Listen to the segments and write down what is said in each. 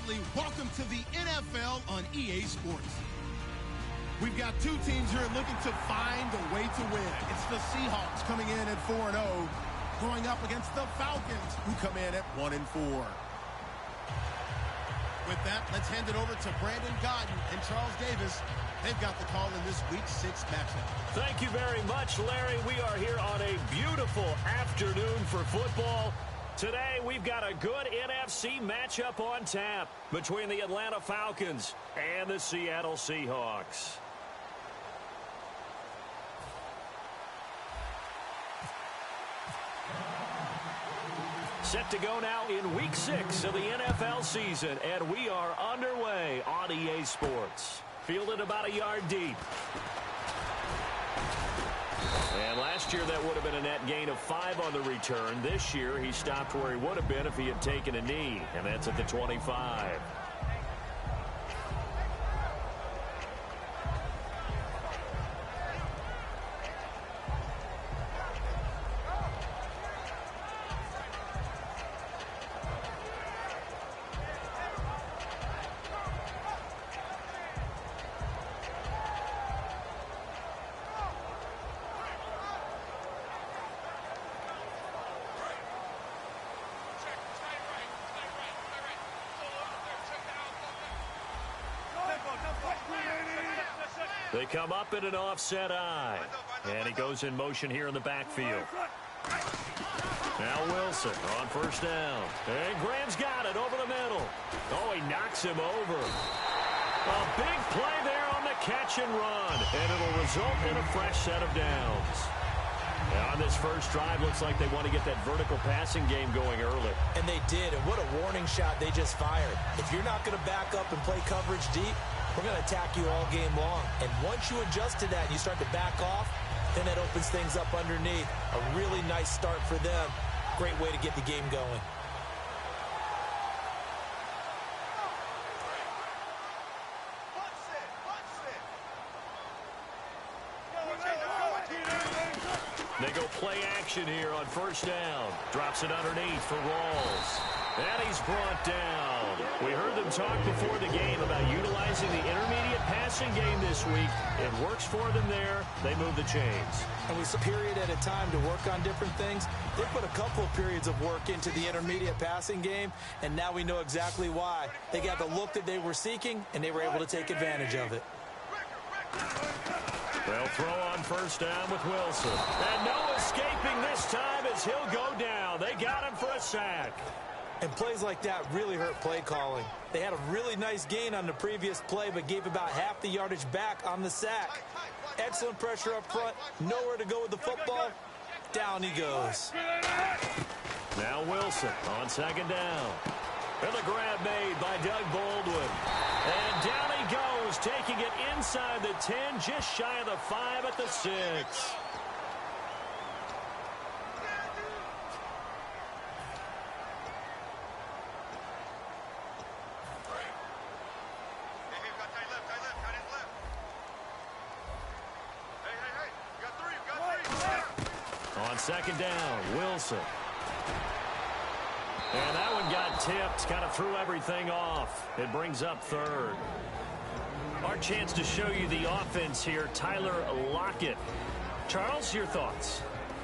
family, welcome to the NFL on EA Sports. We've got two teams here looking to find a way to win. It's the Seahawks coming in at 4-0, going up against the Falcons, who come in at 1-4. With that, let's hand it over to Brandon Godden and Charles Davis. They've got the call in this Week 6 matchup. Thank you very much, Larry. We are here on a beautiful afternoon for football. Today, we've got a good NFC matchup on tap between the Atlanta Falcons and the Seattle Seahawks. Set to go now in Week 6 of the NFL season, and we are underway on EA Sports. Fielded about a yard deep. And last year, that would have been a net gain of 5 on the return. This year, he stopped where he would have been if he had taken a knee, and that's at the 25. They come up in an offset eye. And he goes in motion here in the backfield. Now Wilson on first down. And Graham's got it over the middle. Oh, he knocks him over. A big play there on the catch and run. And it'll result in a fresh set of downs. Now on this first drive, looks like they want to get that vertical passing game going early. And they did. And what a warning shot they just fired. If you're not going to back up and play coverage deep, we're going to attack you all game long. And once you adjust to that and you start to back off, then that opens things up underneath. A really nice start for them. Great way to get the game going. They go play action here on first down. Drops it underneath for Rawls. And he's brought down. We heard them talk before the game about utilizing the intermediate passing game this week. It works for them there. They move the chains. And we saw a period at a time to work on different things. They put a couple of periods of work into the intermediate passing game, and now we know exactly why. They got the look that they were seeking, and they were able to take advantage of it. They'll throw on first down with Wilson. And no escaping this time as he'll go down. They got him for a sack. And plays like that really hurt play calling. They had a really nice gain on the previous play, but gave about half the yardage back on the sack. Excellent pressure up front. Nowhere to go with the football. Down he goes. Now Wilson on second down. And the grab made by Doug Baldwin. And down he goes, taking it inside the 10, just shy of the 5 at the 6. On second down, Wilson. And that one got tipped, kind of threw everything off. It brings up third. Our chance to show you the offense here, Tyler Lockett. Charles, your thoughts?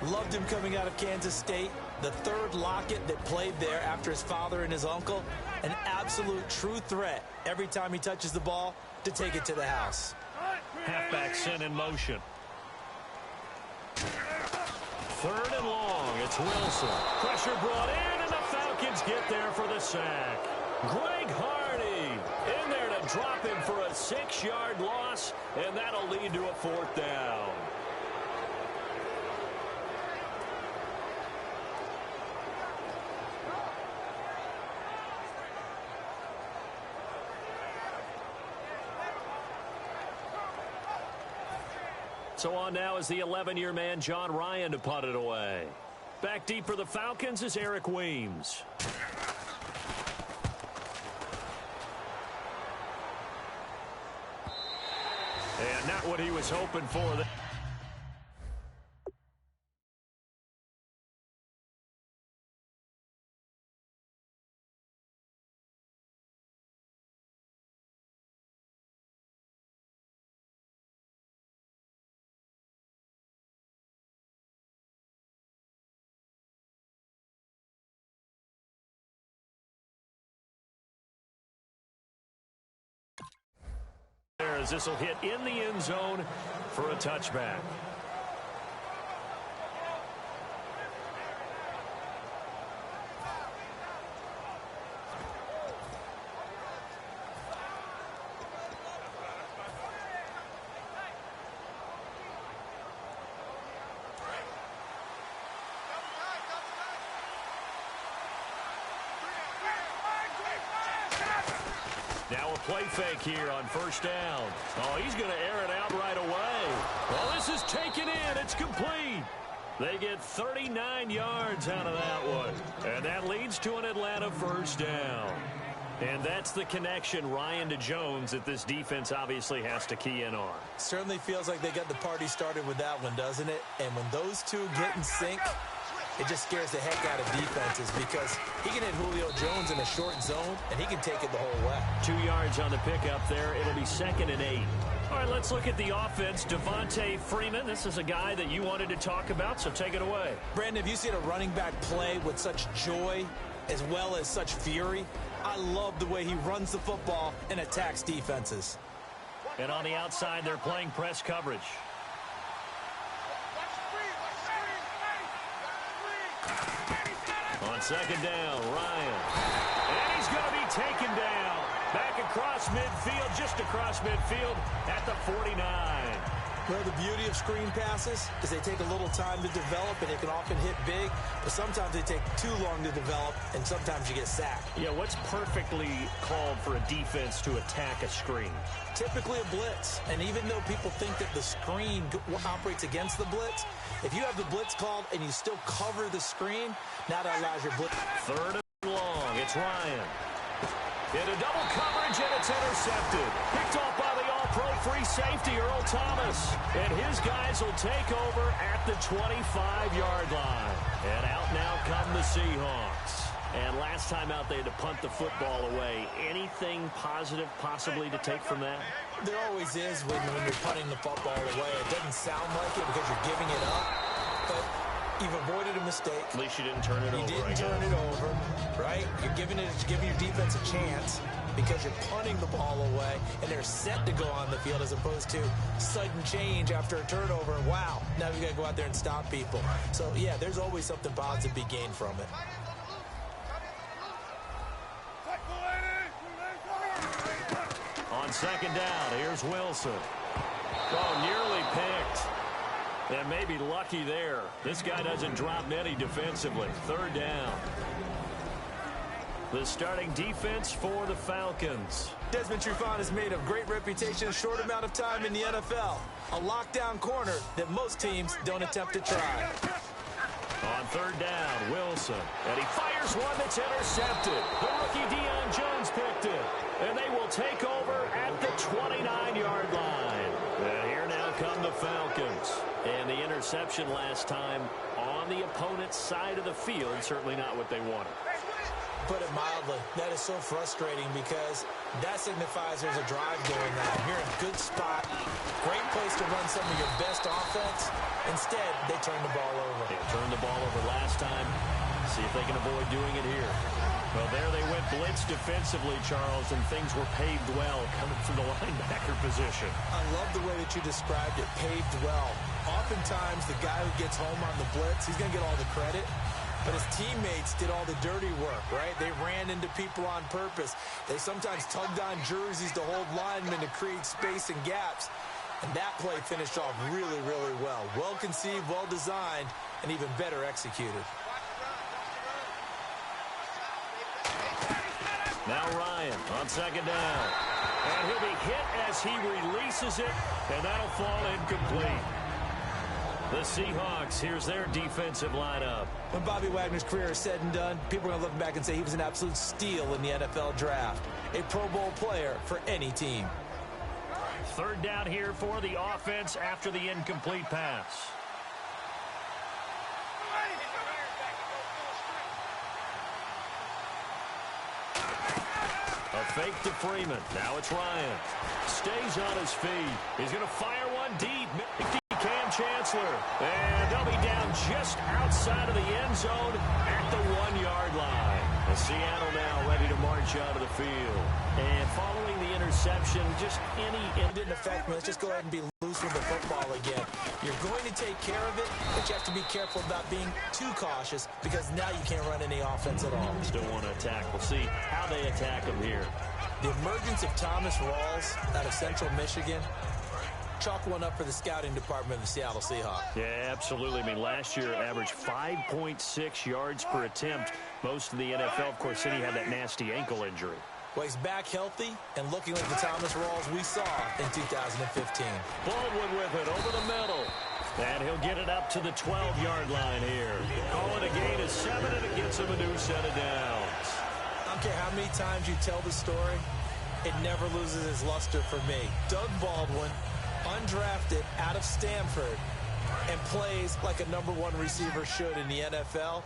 Loved him coming out of Kansas State. The third Lockett that played there after his father and his uncle. An absolute true threat every time he touches the ball to take it to the house. Halfback sent in motion. Third and long, it's Wilson. Pressure brought in, and the Falcons get there for the sack. Greg Hardy in there to drop him for a 6-yard loss, and that'll lead to a fourth down. So on now is the 11-year man, John Ryan, to punt it away. Back deep for the Falcons is Eric Weems. And not what he was hoping for. as this will hit in the end zone for a touchback. Now a play fake here on first down. Oh, he's going to air it out right away. Well, this is taken in. It's complete. They get 39 yards out of that one. And that leads to an Atlanta first down. And that's the connection, Ryan, to Jones, that this defense obviously has to key in on. Certainly feels like they got the party started with that one, doesn't it? And when those two get in sync, it just scares the heck out of defenses because he can hit Julio Jones in a short zone, and he can take it the whole way. 2 yards on the pickup there. It'll be 2nd and 8. All right, let's look at the offense. Devontae Freeman, this is a guy that you wanted to talk about, so take it away. Brandon, have you seen a running back play with such joy as well as such fury? I love the way he runs the football and attacks defenses. And on the outside, they're playing press coverage. On 2nd down, Ryan. And he's going to be taken down. Back across midfield, just across midfield at the 49. Well, the beauty of screen passes is they take a little time to develop, and they can often hit big, but sometimes they take too long to develop, and sometimes you get sacked. Yeah, what's perfectly called for a defense to attack a screen? Typically a blitz, and even though people think that the screen operates against the blitz, if you have the blitz called and you still cover the screen, now that allows your blitz. 3rd and long, it's Ryan. Into double coverage, and it's intercepted. Picked off by the all-pro free safety, Earl Thomas. And his guys will take over at the 25-yard line. And out now come the Seahawks. And last time out, they had to punt the football away. Anything positive possibly to take from that? There always is when you're punting the football away. It doesn't sound like it because you're giving it up, but you've avoided a mistake. At least you didn't turn it over. You didn't turn it over, right? You're giving your defense a chance because you're punting the ball away, and they're set to go on the field as opposed to sudden change after a turnover. And wow, now you got to go out there and stop people. So, yeah, there's always something positive to be gained from it. On 2nd down, here's Wilson. Oh, nearly picked. And maybe lucky there. This guy doesn't drop many defensively. 3rd down. The starting defense for the Falcons. Desmond Trufant has made a great reputation in a short amount of time in the NFL. A lockdown corner that most teams don't attempt to try. On 3rd down, Wilson. And he fires one that's intercepted. The rookie Deion Jones picked it. And they will take over at the 29-yard line. And here now come the Falcons. And the interception last time on the opponent's side of the field, certainly not what they wanted. Put it mildly, that is so frustrating because that signifies there's a drive going on. You're in a good spot, great place to run some of your best offense. Instead, they turn the ball over. They turned the ball over last time. See if they can avoid doing it here. Well, there they went blitz defensively, Charles, and things were paved well coming from the linebacker position. I love the way that you described it, paved well. Oftentimes, the guy who gets home on the blitz, he's going to get all the credit. But his teammates did all the dirty work, right? They ran into people on purpose. They sometimes tugged on jerseys to hold linemen to create space and gaps. And that play finished off really, really well. Well conceived, well designed, and even better executed. Now Ryan on 2nd down. And he'll be hit as he releases it, and that'll fall incomplete. The Seahawks, here's their defensive lineup. When Bobby Wagner's career is said and done, people are going to look back and say he was an absolute steal in the NFL draft. A Pro Bowl player for any team. 3rd down here for the offense after the incomplete pass. A fake to Freeman. Now it's Ryan. Stays on his feet. He's going to fire one deep. Cam Chancellor. And they'll be down just outside of the end zone at the 1-yard line. And Seattle now ready to march out of the field. And following the interception. interception, just It didn't affect me. Let's just go ahead and be loose with the football again. You're going to take care of it, but you have to be careful about being too cautious because now you can't run any offense at all. Still want to attack. We'll see how they attack him here. The emergence of Thomas Rawls out of Central Michigan, chalk one up for the scouting department of the Seattle Seahawks. Yeah, absolutely. I mean, last year averaged 5.6 yards per attempt. Most of the NFL, of course, then he had that nasty ankle injury. Well, he's back healthy and looking like the Thomas Rawls we saw in 2015. Baldwin with it over the middle. And he'll get it up to the 12-yard line here. Calling a gain of 7, and it gets him a new set of downs. I don't care how many times you tell the story, it never loses its luster for me. Doug Baldwin, undrafted out of Stanford, and plays like a #1 receiver should in the NFL.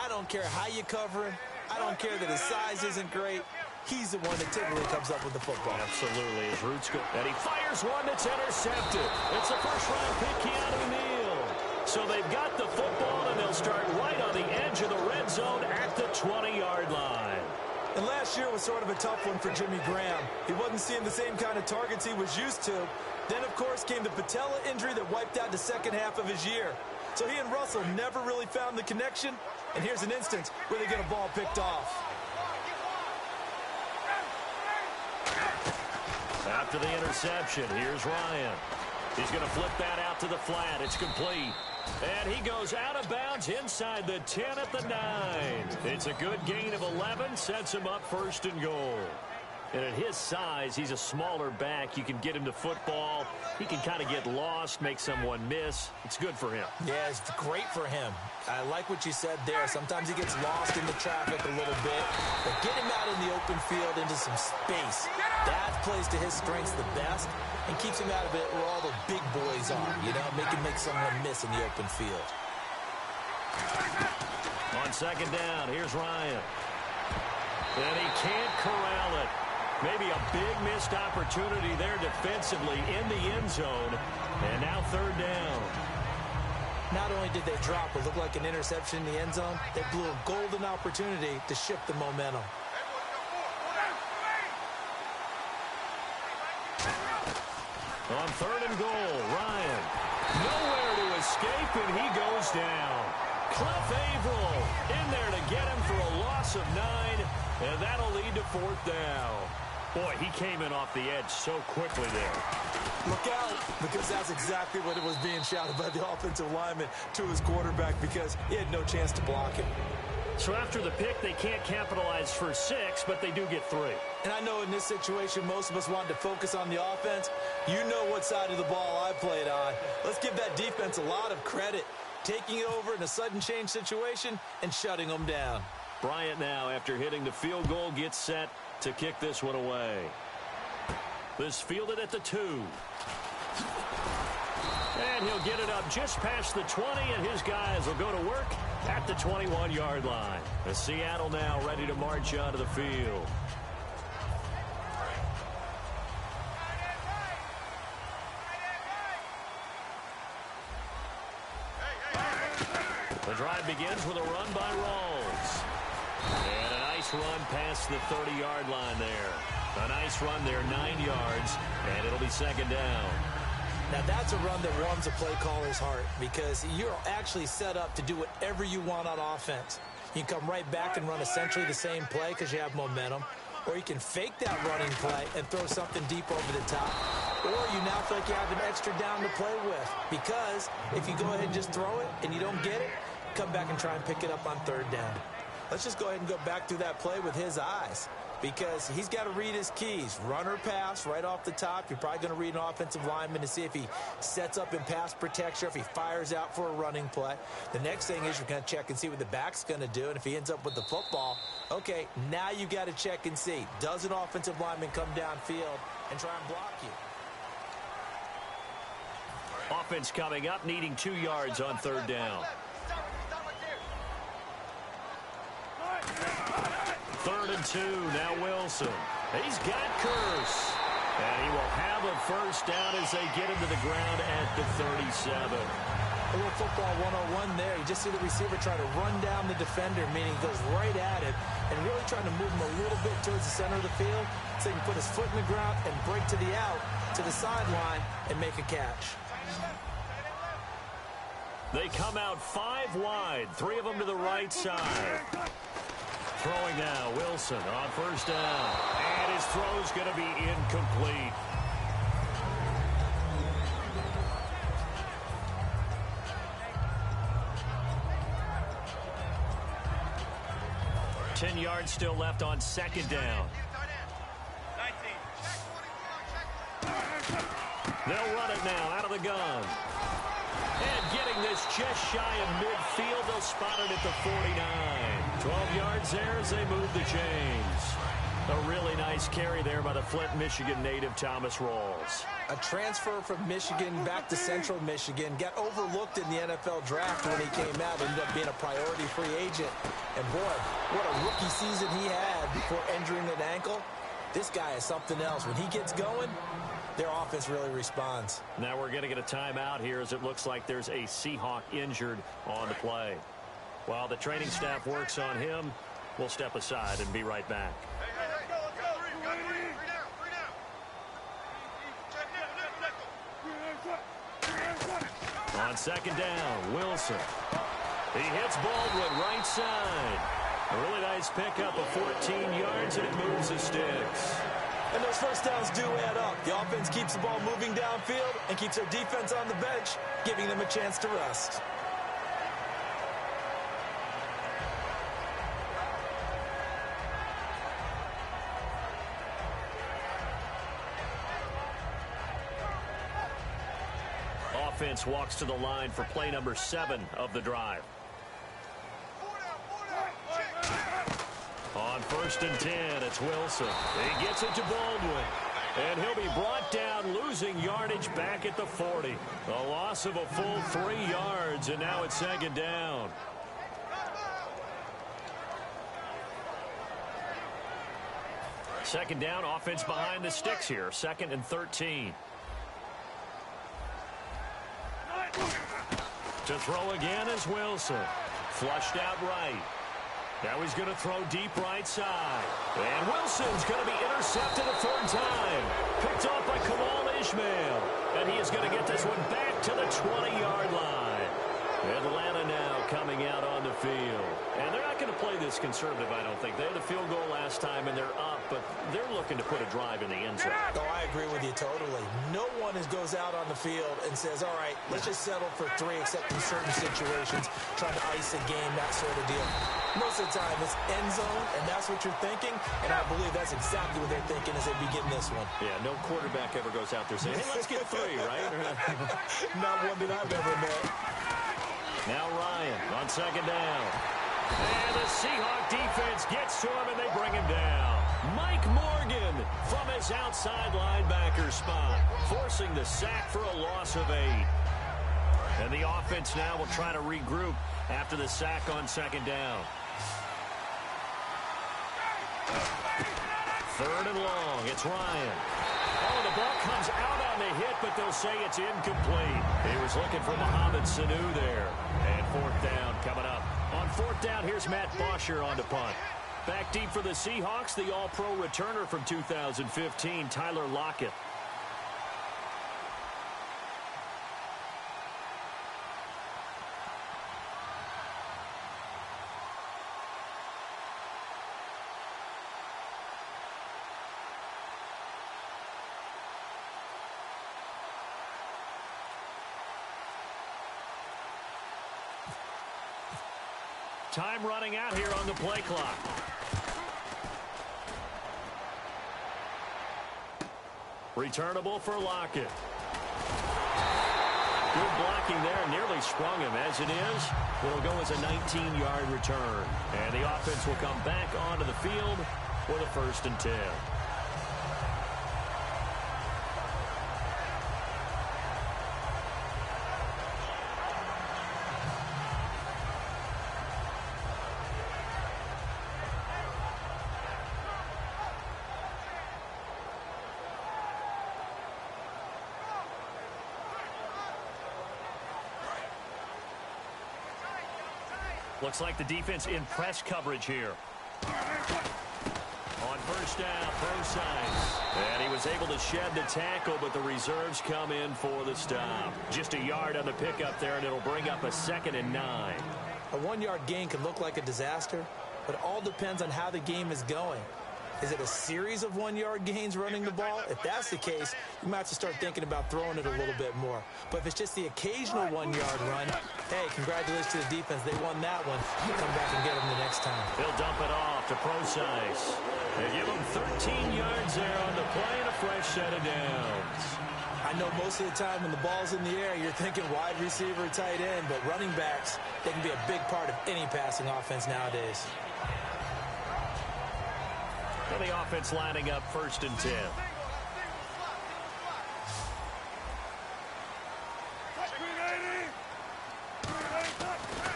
I don't care how you cover him. I don't care that his size isn't great. He's the one that typically comes up with the football. Absolutely. His roots go. And he fires one that's intercepted. It's a first-round pick, Keanu Neal. So they've got the football, and they'll start right on the edge of the red zone at the 20-yard line. And last year was sort of a tough one for Jimmy Graham. He wasn't seeing the same kind of targets he was used to. Then, of course, came the patella injury that wiped out the second half of his year. So he and Russell never really found the connection. And here's an instance where they get a ball picked off. After the interception, here's Ryan. He's going to flip that out to the flat. It's complete. And he goes out of bounds inside the 10 at the 9. It's a good gain of 11, sets him up 1st and goal. And at his size, he's a smaller back. You can get him to football. He can kind of get lost, make someone miss. It's good for him. Yeah, it's great for him. I like what you said there. Sometimes he gets lost in the traffic a little bit. But get him out in the open field into some space. That plays to his strengths the best and keeps him out of it where all the big boys are. You know, make someone miss in the open field. On 2nd down, here's Ryan. And he can't corral it. Maybe a big missed opportunity there defensively in the end zone. And now 3rd down. Not only did they drop what looked like an interception in the end zone, they blew a golden opportunity to shift the momentum. On 3rd and goal, Ryan. Nowhere to escape, and he goes down. Cliff Averill in there to get him for a loss of 9, and that'll lead to 4th down. Boy, he came in off the edge so quickly there. Look out, because that's exactly what it was being shouted by the offensive lineman to his quarterback because he had no chance to block him. So after the pick, they can't capitalize for 6, but they do get 3. And I know in this situation, most of us wanted to focus on the offense. You know what side of the ball I played on. Let's give that defense a lot of credit, taking it over in a sudden change situation and shutting them down. Bryant now, after hitting the field goal, gets set to kick this one away. This fielded at the 2. And he'll get it up just past the 20, and his guys will go to work at the 21-yard line. The Seattle now ready to march onto the field. The drive begins with a run by Rawls. And a nice run past the 30-yard line there. A nice run there, 9 yards, and it'll be 2nd down. Now, that's a run that warms a play caller's heart because you're actually set up to do whatever you want on offense. You can come right back and run essentially the same play because you have momentum, or you can fake that running play and throw something deep over the top, or you now feel like you have an extra down to play with because if you go ahead and just throw it and you don't get it, come back and try and pick it up on 3rd down. Let's just go ahead and go back through that play with his eyes because he's got to read his keys. Run or pass right off the top. You're probably going to read an offensive lineman to see if he sets up in pass protection or if he fires out for a running play. The next thing is you're going to check and see what the back's going to do, and if he ends up with the football, okay, now you got to check and see. Does an offensive lineman come downfield and try and block you? Offense coming up, needing 2 yards on 3rd down. 3rd and 2, now Wilson. He's got Curse. And he will have a 1st down as they get him to the ground at the 37. A little football 101 there. You just see the receiver try to run down the defender, meaning he goes right at it, and really trying to move him a little bit towards the center of the field so he can put his foot in the ground and break to the out, to the sideline, and make a catch. They come out 5 wide, 3 of them to the right side. Throwing now, Wilson on first down. And his throw's going to be incomplete. Ten yards still left on second down. They'll run it now out of the gun. And getting this just shy of midfield, they'll spot it at the 49. 12 yards there as they move the chains. A really nice carry there by the Flint, Michigan native Thomas Rawls. A transfer from Michigan back to Central Michigan. Got overlooked in the NFL draft when he came out. Ended up being a priority free agent. And boy, what a rookie season he had before injuring an ankle. This guy is something else. When he gets going, their offense really responds. Now we're going to get a timeout here as it looks like there's a Seahawk injured on the play. While the training staff works on him, we'll step aside and be right back. On second down, Wilson. He hits Baldwin right side. A really nice pickup of 14 yards, and it moves the sticks. And those first downs do add up. The offense keeps the ball moving downfield and keeps their defense on the bench, giving them a chance to rest. Offense walks to the line for play number 7 of the drive. On first and 10, it's Wilson. He gets it to Baldwin. And he'll be brought down, losing yardage back at the 40. A loss of a full 3 yards, and now it's second down. Second down, offense behind the sticks here. 2nd and 13. To throw again is Wilson. Flushed out right. Now he's going to throw deep right side. And Wilson's going to be intercepted a 3rd time. Picked off by Kamal Ishmael. And he is going to get this one back to the 20-yard line. Atlanta now coming out on the field. And they're not going to play this conservative, I don't think. They had a field goal last time, and they're up, but they're looking to put a drive in the end zone. Oh, I agree with you totally. No one goes out on the field and says, all right, let's just settle for 3, except in certain situations, trying to ice a game, that sort of deal. Most of the time, it's end zone, and that's what you're thinking, and I believe that's exactly what they're thinking as they begin this one. Yeah, no quarterback ever goes out there saying, hey, let's get 3, right? Not one that I've ever met. Now Ryan on second down. And the Seahawk defense gets to him, and they bring him down. Mike Morgan from his outside linebacker spot, forcing the sack for a loss of 8. And the offense now will try to regroup after the sack on second down. 3rd and long. It's Ryan. Oh, the ball comes out on the hit, but they'll say it's incomplete. He was looking for Mohamed Sanu there. And 4th down coming up. On 4th down, here's Matt Bosher on the punt. Back deep for the Seahawks, the all-pro returner from 2015, Tyler Lockett. Time running out here on the play clock. Returnable for Lockett. Good blocking there. Nearly sprung him. As it is, it'll go as a 19-yard return. And the offense will come back onto the field with a 1st and 10. Looks like the defense in press coverage here. On first down, pro size. And he was able to shed the tackle, but the reserves come in for the stop. Just a yard on the pickup there, and it'll bring up a 2nd and 9. A 1-yard gain can look like a disaster, but it all depends on how the game is going. Is it a series of 1-yard gains running the ball? If that's the case, you might have to start thinking about throwing it a little bit more. But if it's just the occasional 1-yard run, hey, congratulations to the defense. They won that one. Come back and get them the next time. He'll dump it off to Procise. They give him 13 yards there on the play and a fresh set of downs. I know most of the time when the ball's in the air, you're thinking wide receiver, tight end, but running backs, they can be a big part of any passing offense nowadays. And the offense lining up 1st and 10.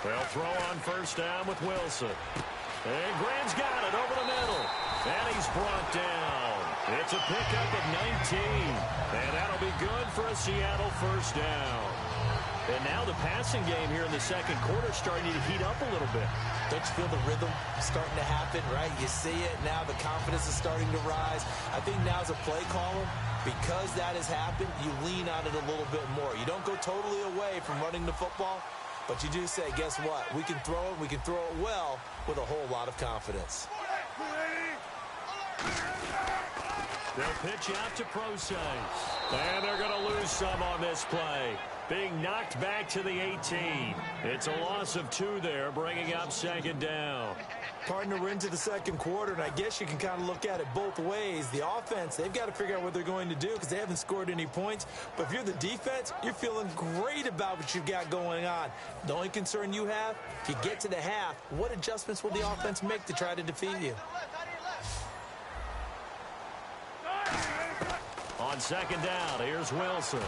They'll throw on first down with Wilson. And Graham's got it over the middle. And he's brought down. It's a pickup of 19. And that'll be good for a Seattle first down. And now the passing game here in the second quarter is starting to heat up a little bit. Don't you feel the rhythm starting to happen, right? You see it now. The confidence is starting to rise. I think now as a play caller, because that has happened, you lean on it a little bit more. You don't go totally away from running the football, but you do say, guess what? We can throw it. We can throw it well with a whole lot of confidence. They'll pitch out to Procise. And they're going to lose some on this play. Being knocked back to the 18. It's a loss of 2 there, bringing up 2nd down. Partner, we're into the second quarter, and I guess you can kind of look at it both ways. The offense, they've got to figure out what they're going to do because they haven't scored any points. But if you're the defense, you're feeling great about what you've got going on. The only concern you have, if you get to the half, what adjustments will the offense make to try to defeat you? On 2nd down, here's Wilson.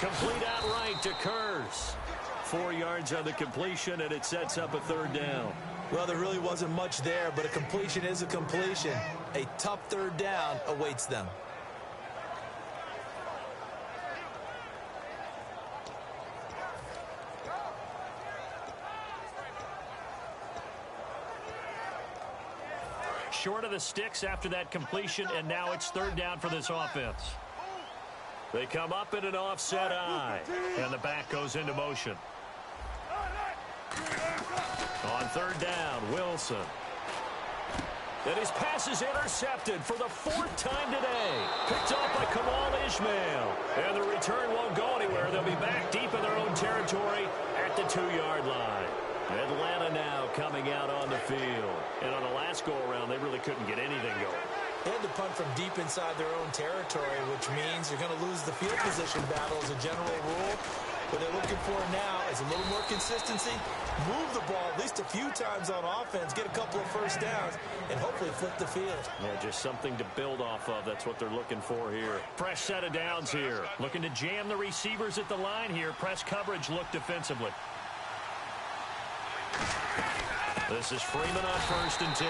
Complete outright to Kurz. 4 yards on the completion, and it sets up a 3rd down. Well, there really wasn't much there, but a completion is a completion. A tough 3rd down awaits them. Short of the sticks after that completion, and now it's 3rd down for this offense. They come up in an offset eye, and the back goes into motion. On 3rd down, Wilson. And his pass is intercepted for the 4th time today. Picked off by Kamal Ishmael. And the return won't go anywhere. They'll be back deep in their own territory at the 2-yard line. Atlanta now coming out on the field. And on the last go-around, they really couldn't get anything going. They had to punt from deep inside their own territory, which means you're going to lose the field position battle as a general rule. What they're looking for now is a little more consistency, move the ball at least a few times on offense, get a couple of first downs, and hopefully flip the field. Yeah, just something to build off of. That's what they're looking for here. Fresh set of downs here. Looking to jam the receivers at the line here. Press coverage look defensively. This is Freeman on 1st and 10.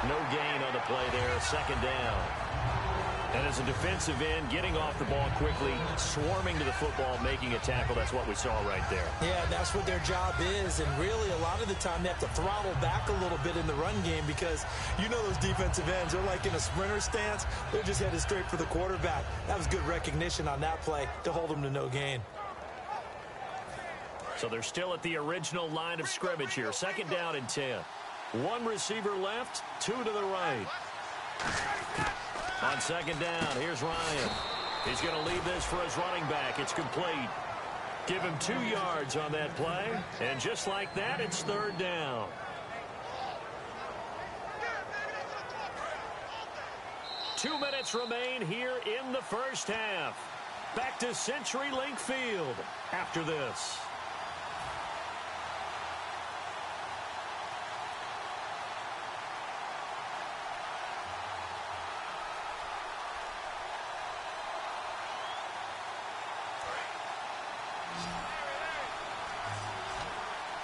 No gain on the play there, 2nd down. And as a defensive end, getting off the ball quickly, swarming to the football, making a tackle, that's what we saw right there. Yeah, that's what their job is, and really a lot of the time they have to throttle back a little bit in the run game because you know those defensive ends, they're like in a sprinter stance, they're just headed straight for the quarterback. That was good recognition on that play to hold them to no gain. So they're still at the original line of scrimmage here, 2nd down and 10. 1 receiver left, 2 to the right. On 2nd down, here's Ryan. He's going to leave this for his running back. It's complete. Give him 2 yards on that play. And just like that, it's 3rd down. Two minutes remain here in the first half. Back to CenturyLink Field after this.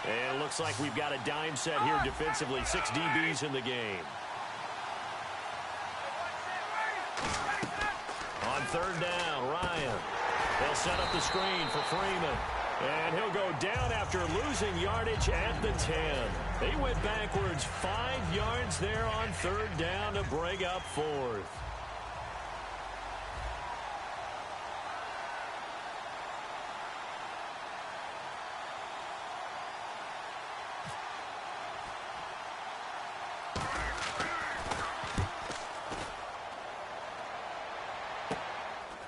And it looks like we've got a dime set here defensively. 6 DBs in the game. On 3rd down, Ryan. They'll set up the screen for Freeman. And he'll go down after losing yardage at the 10. He went backwards 5 yards there on third down to bring up fourth.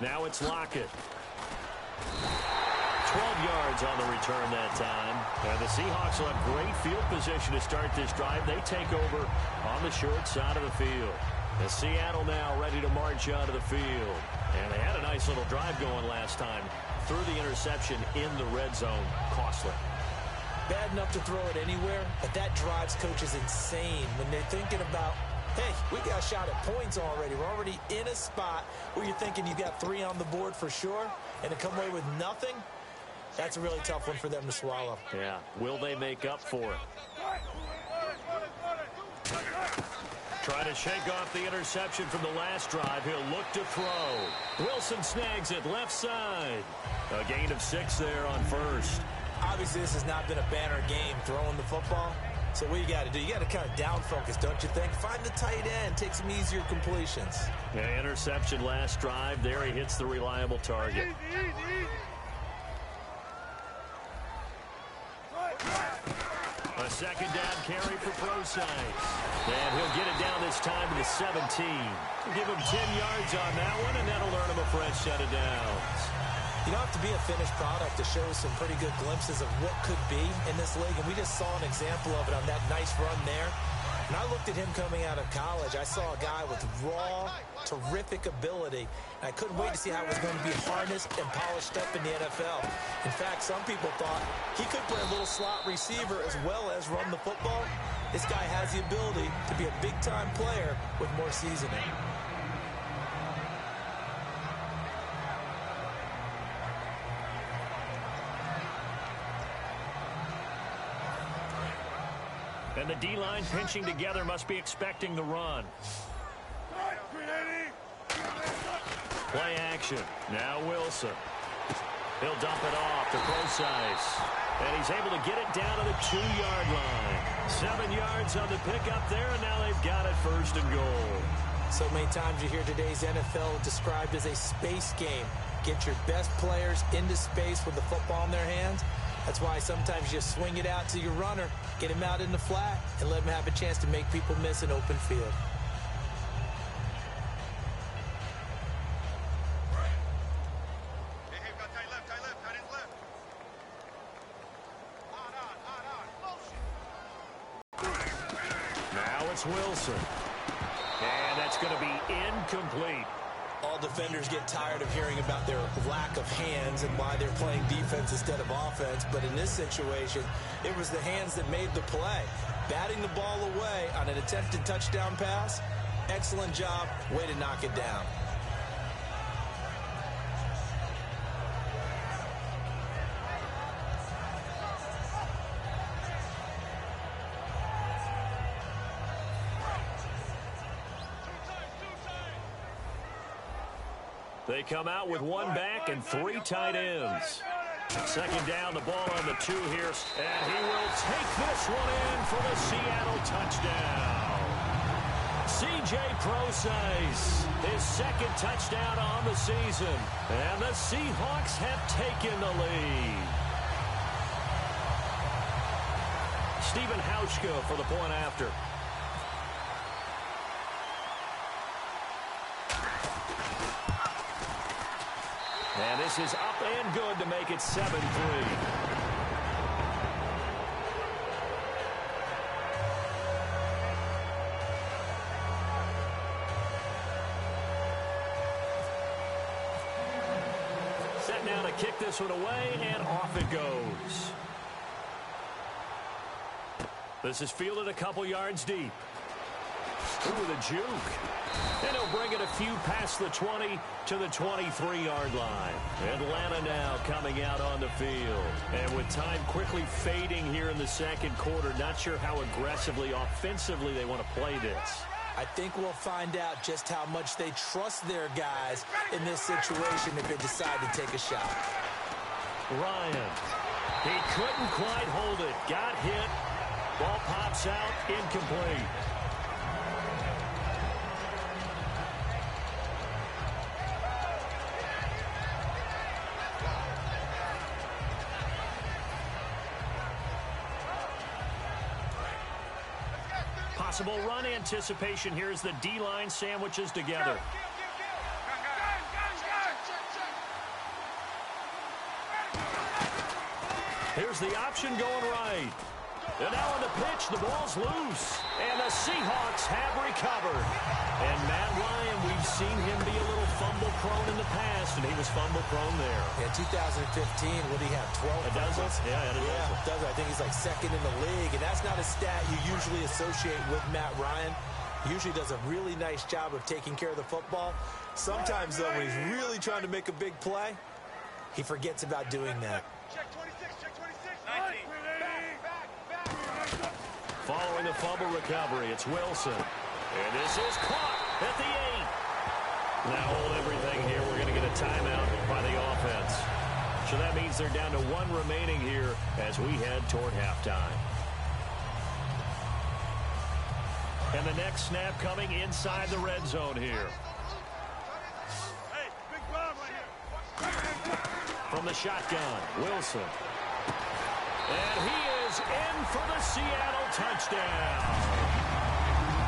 Now it's Lockett. 12 yards on the return that time. And the Seahawks will have great field position to start this drive. They take over on the short side of the field. And Seattle now ready to march onto the field. And they had a nice little drive going last time. Threw the interception in the red zone. Costly. Bad enough to throw it anywhere, but that drives coaches insane when they're thinking about, hey, we got a shot at points already. We're already in a spot where you're thinking you've got 3 on the board for sure, and to come away with nothing, that's a really tough one for them to swallow. Yeah. Will they make up for it? Trying to shake off the interception from the last drive. He'll look to throw. Wilson snags it left side. A gain of 6 there on first. Obviously, this has not been a banner game throwing the football. So what you got to do, you got to kind of down focus, don't you think? Find the tight end, take some easier completions. Yeah, interception last drive. There he hits the reliable target. A second down carry for Procise. And he'll get it down this time to the 17. Give him 10 yards on that one, and that'll earn him a fresh set of downs. You don't have to be a finished product to show some pretty good glimpses of what could be in this league, and we just saw an example of it on that nice run there. When I looked at him coming out of college, I saw a guy with raw, terrific ability, and I couldn't wait to see how it was going to be harnessed and polished up in the NFL. In fact, some people thought he could play a little slot receiver as well as run the football. This guy has the ability to be a big-time player with more seasoning. And the D-line pinching together must be expecting the run. Play action. Now Wilson. He'll dump it off to Procise. And he's able to get it down to the 2-yard line. 7 yards on the pickup there, and now they've got it first and goal. So many times you hear today's NFL described as a space game. Get your best players into space with the football in their hands. That's why sometimes you swing it out to your runner, get him out in the flat, and let him have a chance to make people miss an open field. Now it's Wilson. And that's going to be incomplete. All defenders get tired of hearing about their lack of hands and why they're playing defense instead of offense. But in this situation, it was the hands that made the play. Batting the ball away on an attempted touchdown pass, excellent job. Way to knock it down. They come out with 1 back and 3 tight ends. Second down, the ball on the 2 here. And he will take this one in for the Seattle touchdown. C.J. Procise, his second touchdown on the season. And the Seahawks have taken the lead. Stephen Hauschka for the point after. And this is up and good to make it 7-3. Set now to kick this one away, and off it goes. This is fielded a couple yards deep. Ooh, the juke. And he'll bring it a few past the 20 to the 23-yard line. Atlanta now coming out on the field. And with time quickly fading here in the second quarter, not sure how aggressively, offensively they want to play this. I think we'll find out just how much they trust their guys in this situation if they decide to take a shot. Ryan. He couldn't quite hold it. Got hit. Ball pops out. Incomplete. Possible run anticipation here as the D-line sandwiches together. Here's the option going right. And now on the pitch, the ball's loose. And the Seahawks have recovered. And Matt Ryan, we've seen him be a little fumble-prone in the past, and he was fumble-prone there. Yeah, 2015, what did he have, 12 fumbles? Yeah, it does. I think he's like second in the league, and that's not a stat you usually associate with Matt Ryan. He usually does a really nice job of taking care of the football. Sometimes, though, when he's really trying to make a big play, he forgets about doing that. Check 26, check 26. 19. Back. Following the fumble recovery, it's Wilson. And this is caught at the 8. Now hold everything here. We're going to get a timeout by the offense. So that means they're down to 1 remaining here as we head toward halftime. And the next snap coming inside the red zone here. Hey, big bomb right here. From the shotgun, Wilson. And he is in for the Seattle touchdown.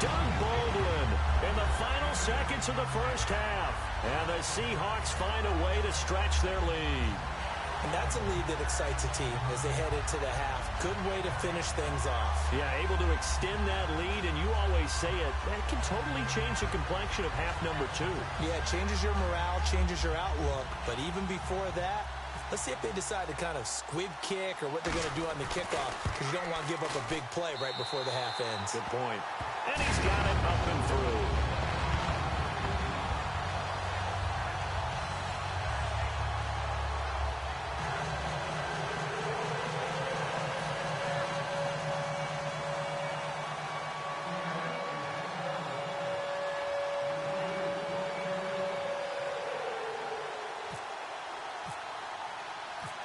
Doug Baldwin in the final seconds of the first half. And the Seahawks find a way to stretch their lead. And that's a lead that excites a team as they head into the half. Good way to finish things off. Yeah, able to extend that lead, and you always say it, that can totally change the complexion of half number 2. Yeah, it changes your morale, changes your outlook. But even before that, let's see if they decide to kind of squib kick or what they're going to do on the kickoff, because you don't want to give up a big play right before the half ends. Good point. And he's got it up and through.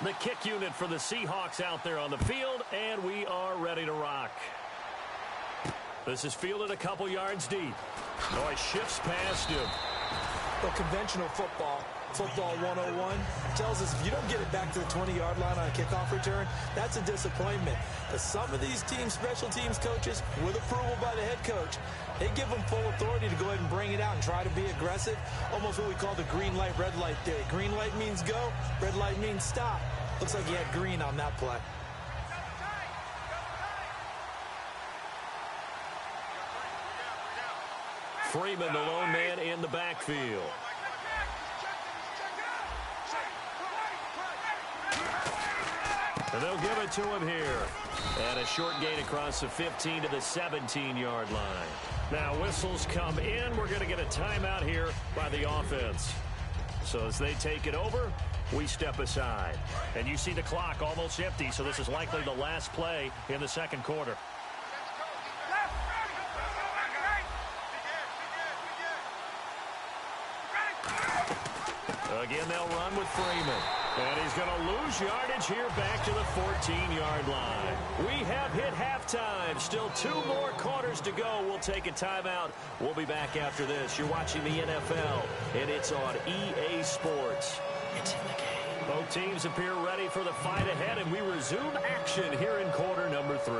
The kick unit for the Seahawks out there on the field, and we are ready to rock. This is fielded a couple yards deep. Oh, he shifts past him. But conventional football 101, tells us if you don't get it back to the 20-yard line on a kickoff return, that's a disappointment. But some of these teams, special teams coaches, with approval by the head coach, they give them full authority to go ahead and bring it out and try to be aggressive. Almost what we call the green light, red light theory. Green light means go, red light means stop. Looks like he had green on that play. Freeman, the lone man in the backfield. And they'll give it to him here. And a short gain across the 15 to the 17-yard line. Now whistles come in. We're going to get a timeout here by the offense. So as they take it over, we step aside. And you see the clock almost empty, so this is likely the last play in the second quarter. Again, they'll run with Freeman. And he's going to lose yardage here back to the 14-yard line. We have hit halftime. Still 2 more quarters to go. We'll take a timeout. We'll be back after this. You're watching the NFL, and it's on EA Sports. It's in the game. Both teams appear ready for the fight ahead, and we resume action here in quarter number 3.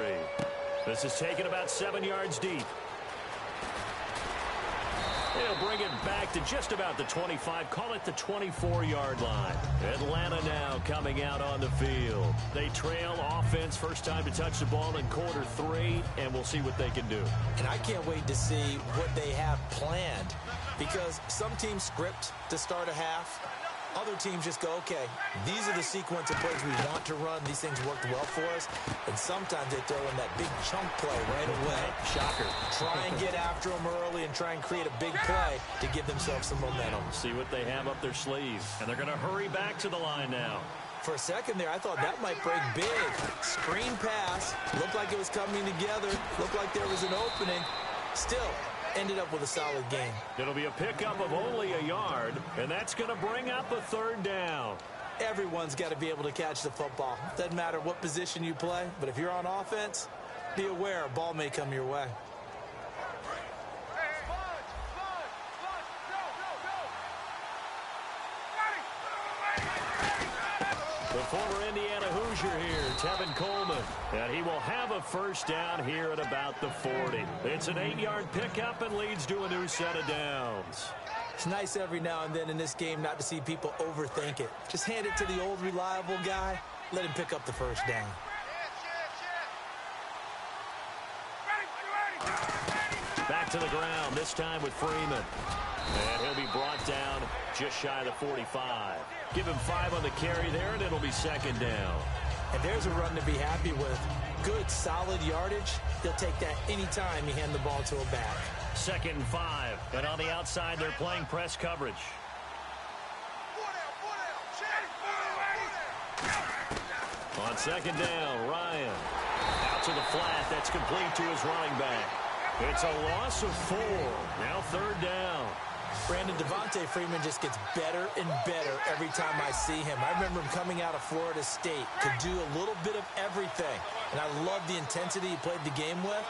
This is taken about 7 yards deep. They'll bring it back to just about the 25, call it the 24-yard line. Atlanta now coming out on the field. They trail offense, first time to touch the ball in quarter 3, and we'll see what they can do. And I can't wait to see what they have planned, because some teams script to start a half. Other teams just go, okay, these are the sequence of plays we want to run. These things worked well for us. And sometimes they throw in that big chunk play right away. Shocker. Try and get after them early and try and create a big play to give themselves some momentum. See what they have up their sleeve. And they're going to hurry back to the line now. For a second there, I thought that might break big. Screen pass. Looked like it was coming together. Looked like there was an opening. Still, ended up with a solid game. It'll be a pickup of only a yard, and that's going to bring up a 3rd down. Everyone's got to be able to catch the football. Doesn't matter what position you play, but if you're on offense, be aware a ball may come your way. The former Indiana Hoosier here, Tevin Coleman. And he will have a first down here at about the 40. It's an 8-yard pickup and leads to a new set of downs. It's nice every now and then in this game not to see people overthink it. Just hand it to the old reliable guy. Let him pick up the first down. Back to the ground, this time with Freeman. And he'll be brought down just shy of the 45. Give him 5 on the carry there, and it'll be second down. And there's a run to be happy with. Good, solid yardage. He'll take that anytime you hand the ball to a back. Second and 5. And on the outside, they're playing press coverage. On second down, Ryan. Out to the flat. That's complete to his running back. It's a loss of 4. Now third down. Brandon, Devontae Freeman just gets better and better every time I see him. I remember him coming out of Florida State, could do a little bit of everything. And I love the intensity he played the game with.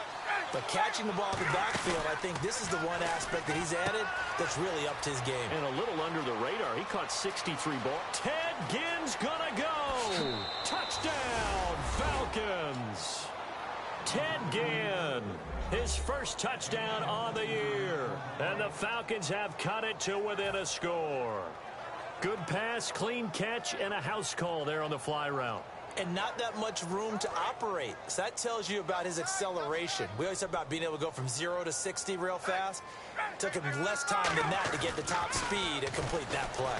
But catching the ball in the backfield, I think this is the one aspect that he's added that's really upped his game. And a little under the radar. He caught 63 balls. Ted Ginn's gonna go. Touchdown, Falcons. Ted Ginn, his first touchdown on the year. And the Falcons have cut it to within a score. Good pass, clean catch, and a house call there on the fly route. And not that much room to operate. So that tells you about his acceleration. We always talk about being able to go from 0 to 60 real fast. It took him less time than that to get the top speed and complete that play.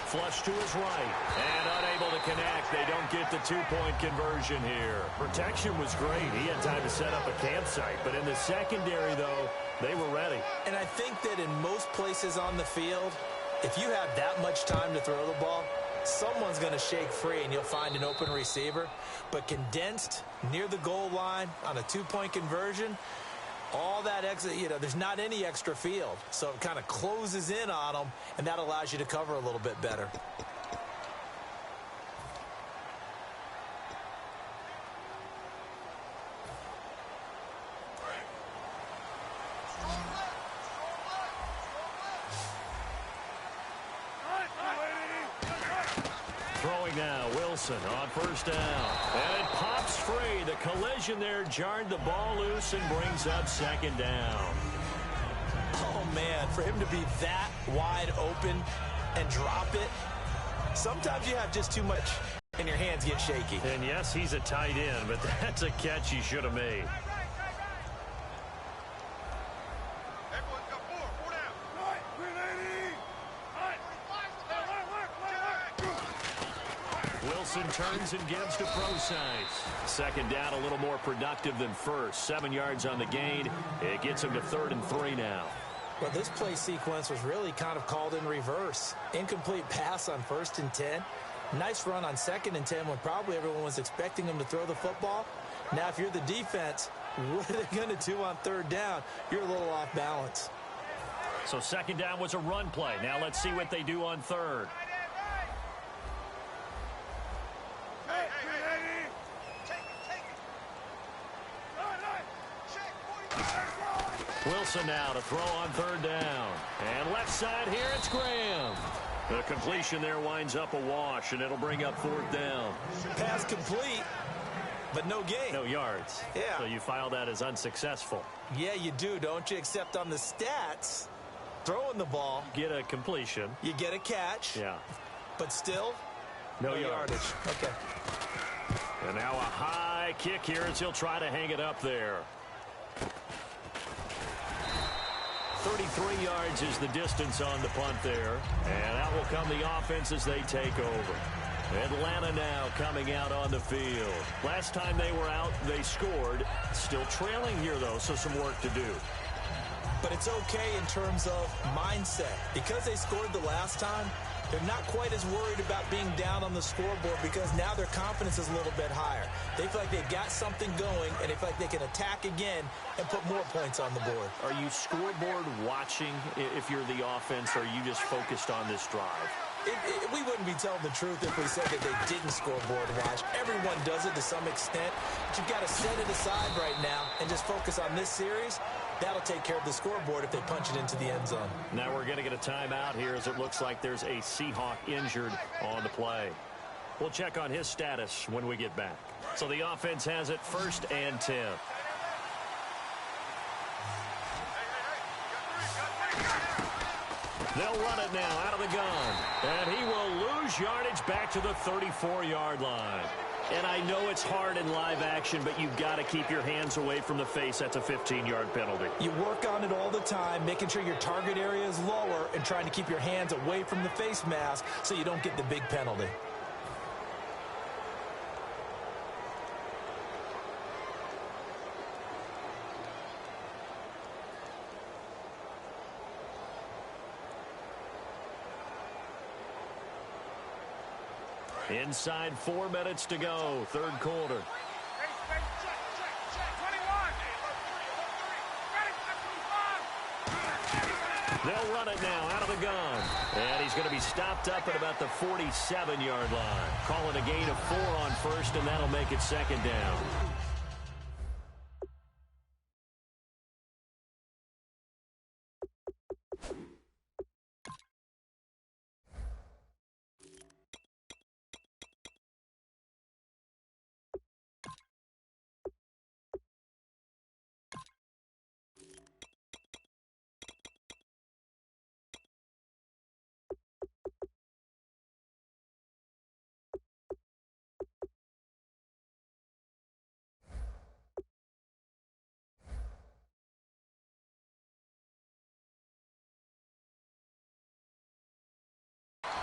Flush to his right, and unable to connect. They don't get the 2-point conversion here. Protection was great. He had time to set up a campsite, but in the secondary, though, they were ready. And I think that in most places on the field, if you have that much time to throw the ball, someone's going to shake free and you'll find an open receiver. But condensed near the goal line on a 2-point conversion, all that extra, there's not any extra field. So it kind of closes in on them, and that allows you to cover a little bit better. Throwing now, Wilson on first down. And it pops free. The collision there jarred the ball loose and brings up second down. Oh, man, for him to be that wide open and drop it, sometimes you have just too much and your hands get shaky. And yes, he's a tight end, but that's a catch he should have made. Wilson turns and gives to Procise. Second down, a little more productive than first. 7 yards on the gain. It gets him to 3rd and 3 now. Well, this play sequence was really kind of called in reverse. Incomplete pass on 1st and 10. Nice run on 2nd and 10 when probably everyone was expecting him to throw the football. Now, if you're the defense, what are they going to do on 3rd down? You're a little off balance. So second down was a run play. Now let's see what they do on 3rd. Wilson now to throw on 3rd down. And left side here, it's Graham. The completion there winds up a wash, and it'll bring up 4th down. Pass complete, but no gain. No yards. Yeah. So you file that as unsuccessful. Yeah, you do, don't you? Except on the stats, throwing the ball. Get a completion. You get a catch. Yeah. But still, no yardage. Okay. And now a high kick here as he'll try to hang it up there. 33 yards is the distance on the punt there. And out will come the offense as they take over. Atlanta now coming out on the field. Last time they were out, they scored. Still trailing here, though, so some work to do. But it's okay in terms of mindset. Because they scored the last time, they're not quite as worried about being down on the scoreboard because now their confidence is a little bit higher. They feel like they've got something going, and they feel like they can attack again and put more points on the board. Are you scoreboard watching if you're the offense, or are you just focused on this drive? We wouldn't be telling the truth if we said that they didn't scoreboard watch. Everyone does it to some extent, but you've got to set it aside right now and just focus on this series. That'll take care of the scoreboard if they punch it into the end zone. Now we're going to get a timeout here as it looks like there's a Seahawk injured on the play. We'll check on his status when we get back. So the offense has it 1st and 10. They'll run it now out of the gun. And he will lose yardage back to the 34-yard line. And I know it's hard in live action, but you've got to keep your hands away from the face. That's a 15-yard penalty. You work on it all the time, making sure your target area is lower and trying to keep your hands away from the face mask so you don't get the big penalty. Inside 4 minutes to go, 3rd quarter. They'll run it now out of the gun. And he's going to be stopped up at about the 47-yard line. Calling a gain of 4 on 1st, and that'll make it 2nd down.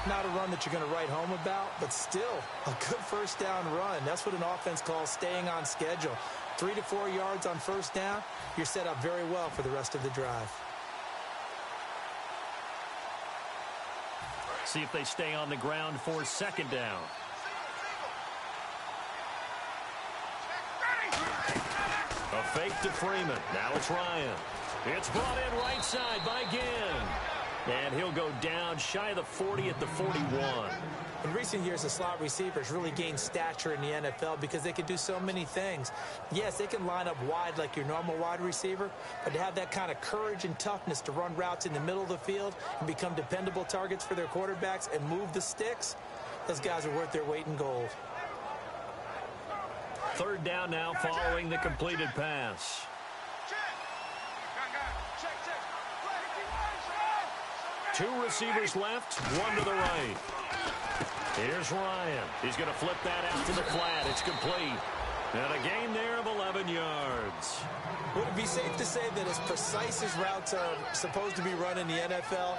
Not a run that you're going to write home about, but still a good 1st down run. That's what an offense calls staying on schedule. 3 to 4 yards on 1st down, you're set up very well for the rest of the drive. See if they stay on the ground for 2nd down. A fake to Freeman. Now it's Ryan. It's brought in right side by Ginn. And he'll go down shy of the 40 at the 41. In recent years, the slot receivers really gained stature in the NFL because they can do so many things. Yes, they can line up wide like your normal wide receiver, but to have that kind of courage and toughness to run routes in the middle of the field and become dependable targets for their quarterbacks and move the sticks, those guys are worth their weight in gold. 3rd down now following the completed pass. 2 receivers left, 1 to the right. Here's Ryan. He's going to flip that out to the flat. It's complete. And a gain there of 11 yards. Would it be safe to say that as precise as routes are supposed to be run in the NFL,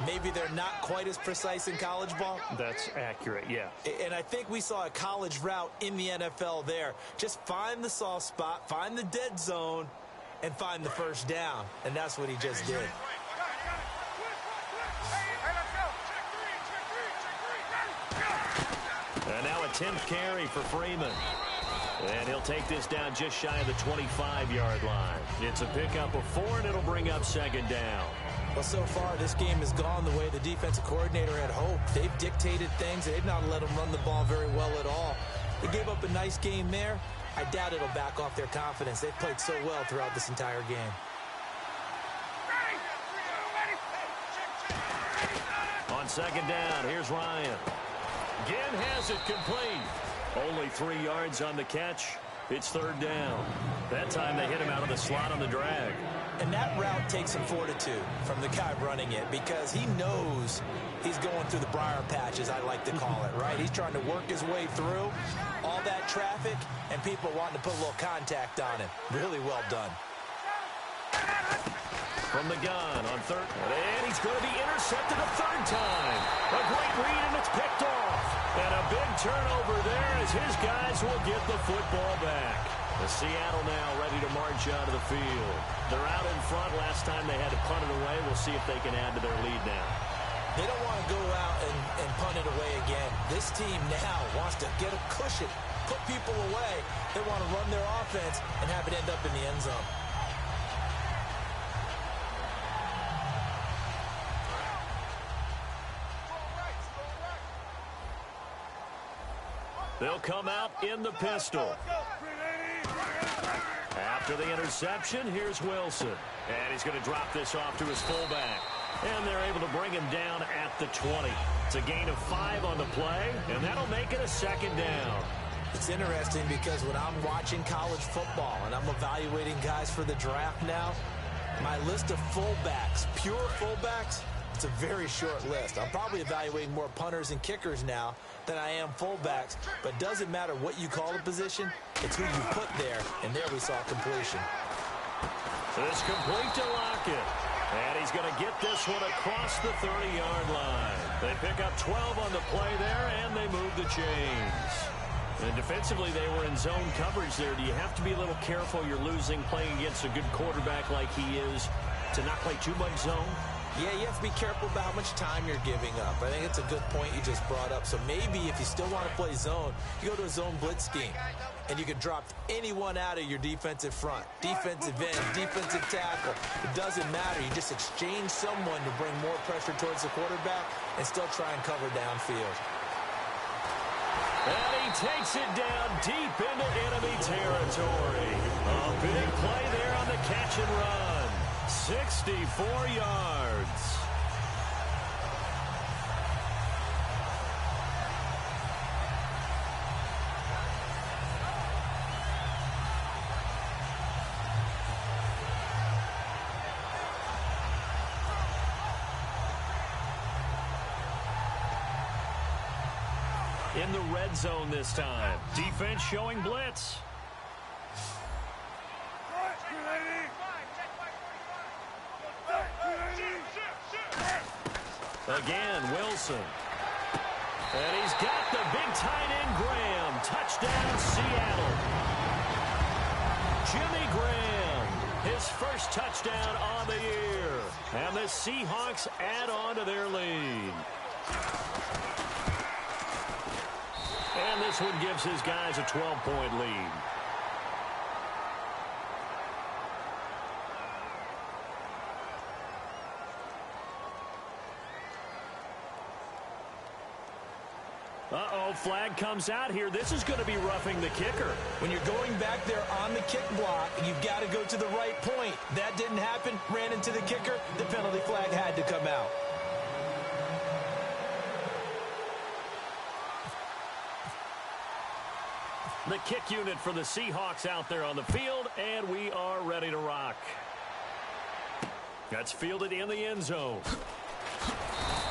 maybe they're not quite as precise in college ball? That's accurate, yeah. And I think we saw a college route in the NFL there. Just find the soft spot, find the dead zone, and find the 1st down. And that's what he just did. And now a 10th carry for Freeman. And he'll take this down just shy of the 25-yard line. It's a pickup of 4, and it'll bring up 2nd down. Well, so far, this game has gone the way the defensive coordinator had hoped. They've dictated things. They've not let them run the ball very well at all. They gave up a nice game there. I doubt it'll back off their confidence. They've played so well throughout this entire game. On second down, here's Ryan. Again has it complete. Only 3 yards on the catch. It's third down. That time they hit him out of the slot on the drag. And that route takes some fortitude from the guy running it because he knows he's going through the briar patch, as I like to call it, right? He's trying to work his way through all that traffic and people wanting to put a little contact on him. Really well done. From the gun on third. And he's going to be intercepted a third time. A great read, and it's picked off. And a big turnover there as his guys will get the football back. The Seattle now ready to march out of the field. They're out in front. Last time they had to punt it away. We'll see if they can add to their lead now. They don't want to go out and punt it away again. This team now wants to get a cushion, put people away. They want to run their offense and have it end up in the end zone. They'll come out in the pistol. After the interception, here's Wilson. And he's going to drop this off to his fullback. And they're able to bring him down at the 20. It's a gain of 5 on the play, and that'll make it a second down. It's interesting because when I'm watching college football and I'm evaluating guys for the draft now, my list of fullbacks, pure fullbacks, it's a very short list. I'm probably evaluating more punters and kickers now than I am fullbacks, but it doesn't matter what you call the position, it's who you put there, and there we saw completion. It's complete to Lockett. And he's going to get this one across the 30-yard line. They pick up 12 on the play there, and they move the chains. And defensively, they were in zone coverage there. Do you have to be a little careful you're losing playing against a good quarterback like he is to not play too much zone? Yeah, you have to be careful about how much time you're giving up. I think it's a good point you just brought up. So maybe if you still want to play zone, you go to a zone blitz scheme. And you can drop anyone out of your defensive front. Defensive end, defensive tackle. It doesn't matter. You just exchange someone to bring more pressure towards the quarterback and still try and cover downfield. And he takes it down deep into enemy territory. A big play there on the catch and run. 64 yards. In the red zone this time. Defense showing blitz. Again, Wilson. And he's got the big tight end, Graham. Touchdown, Seattle. Jimmy Graham, his first touchdown on the year. And the Seahawks add on to their lead. And this one gives his guys a 12-point lead. Uh-oh, flag comes out here. This is going to be roughing the kicker. When you're going back there on the kick block, you've got to go to the right point. That didn't happen. Ran into the kicker. The penalty flag had to come out. The kick unit for the Seahawks out there on the field, and we are ready to rock. That's fielded in the end zone.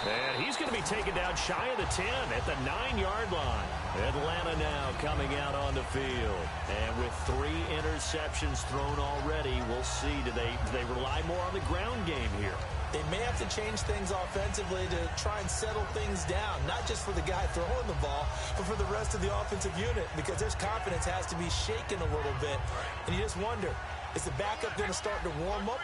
And he's going to be taken down shy of the 10 at the 9-yard line. Atlanta now coming out on the field. And with 3 interceptions thrown already, we'll see. Do they rely more on the ground game here? They may have to change things offensively to try and settle things down, not just for the guy throwing the ball, but for the rest of the offensive unit, because their confidence has to be shaken a little bit. And you just wonder, is the backup going to start to warm up?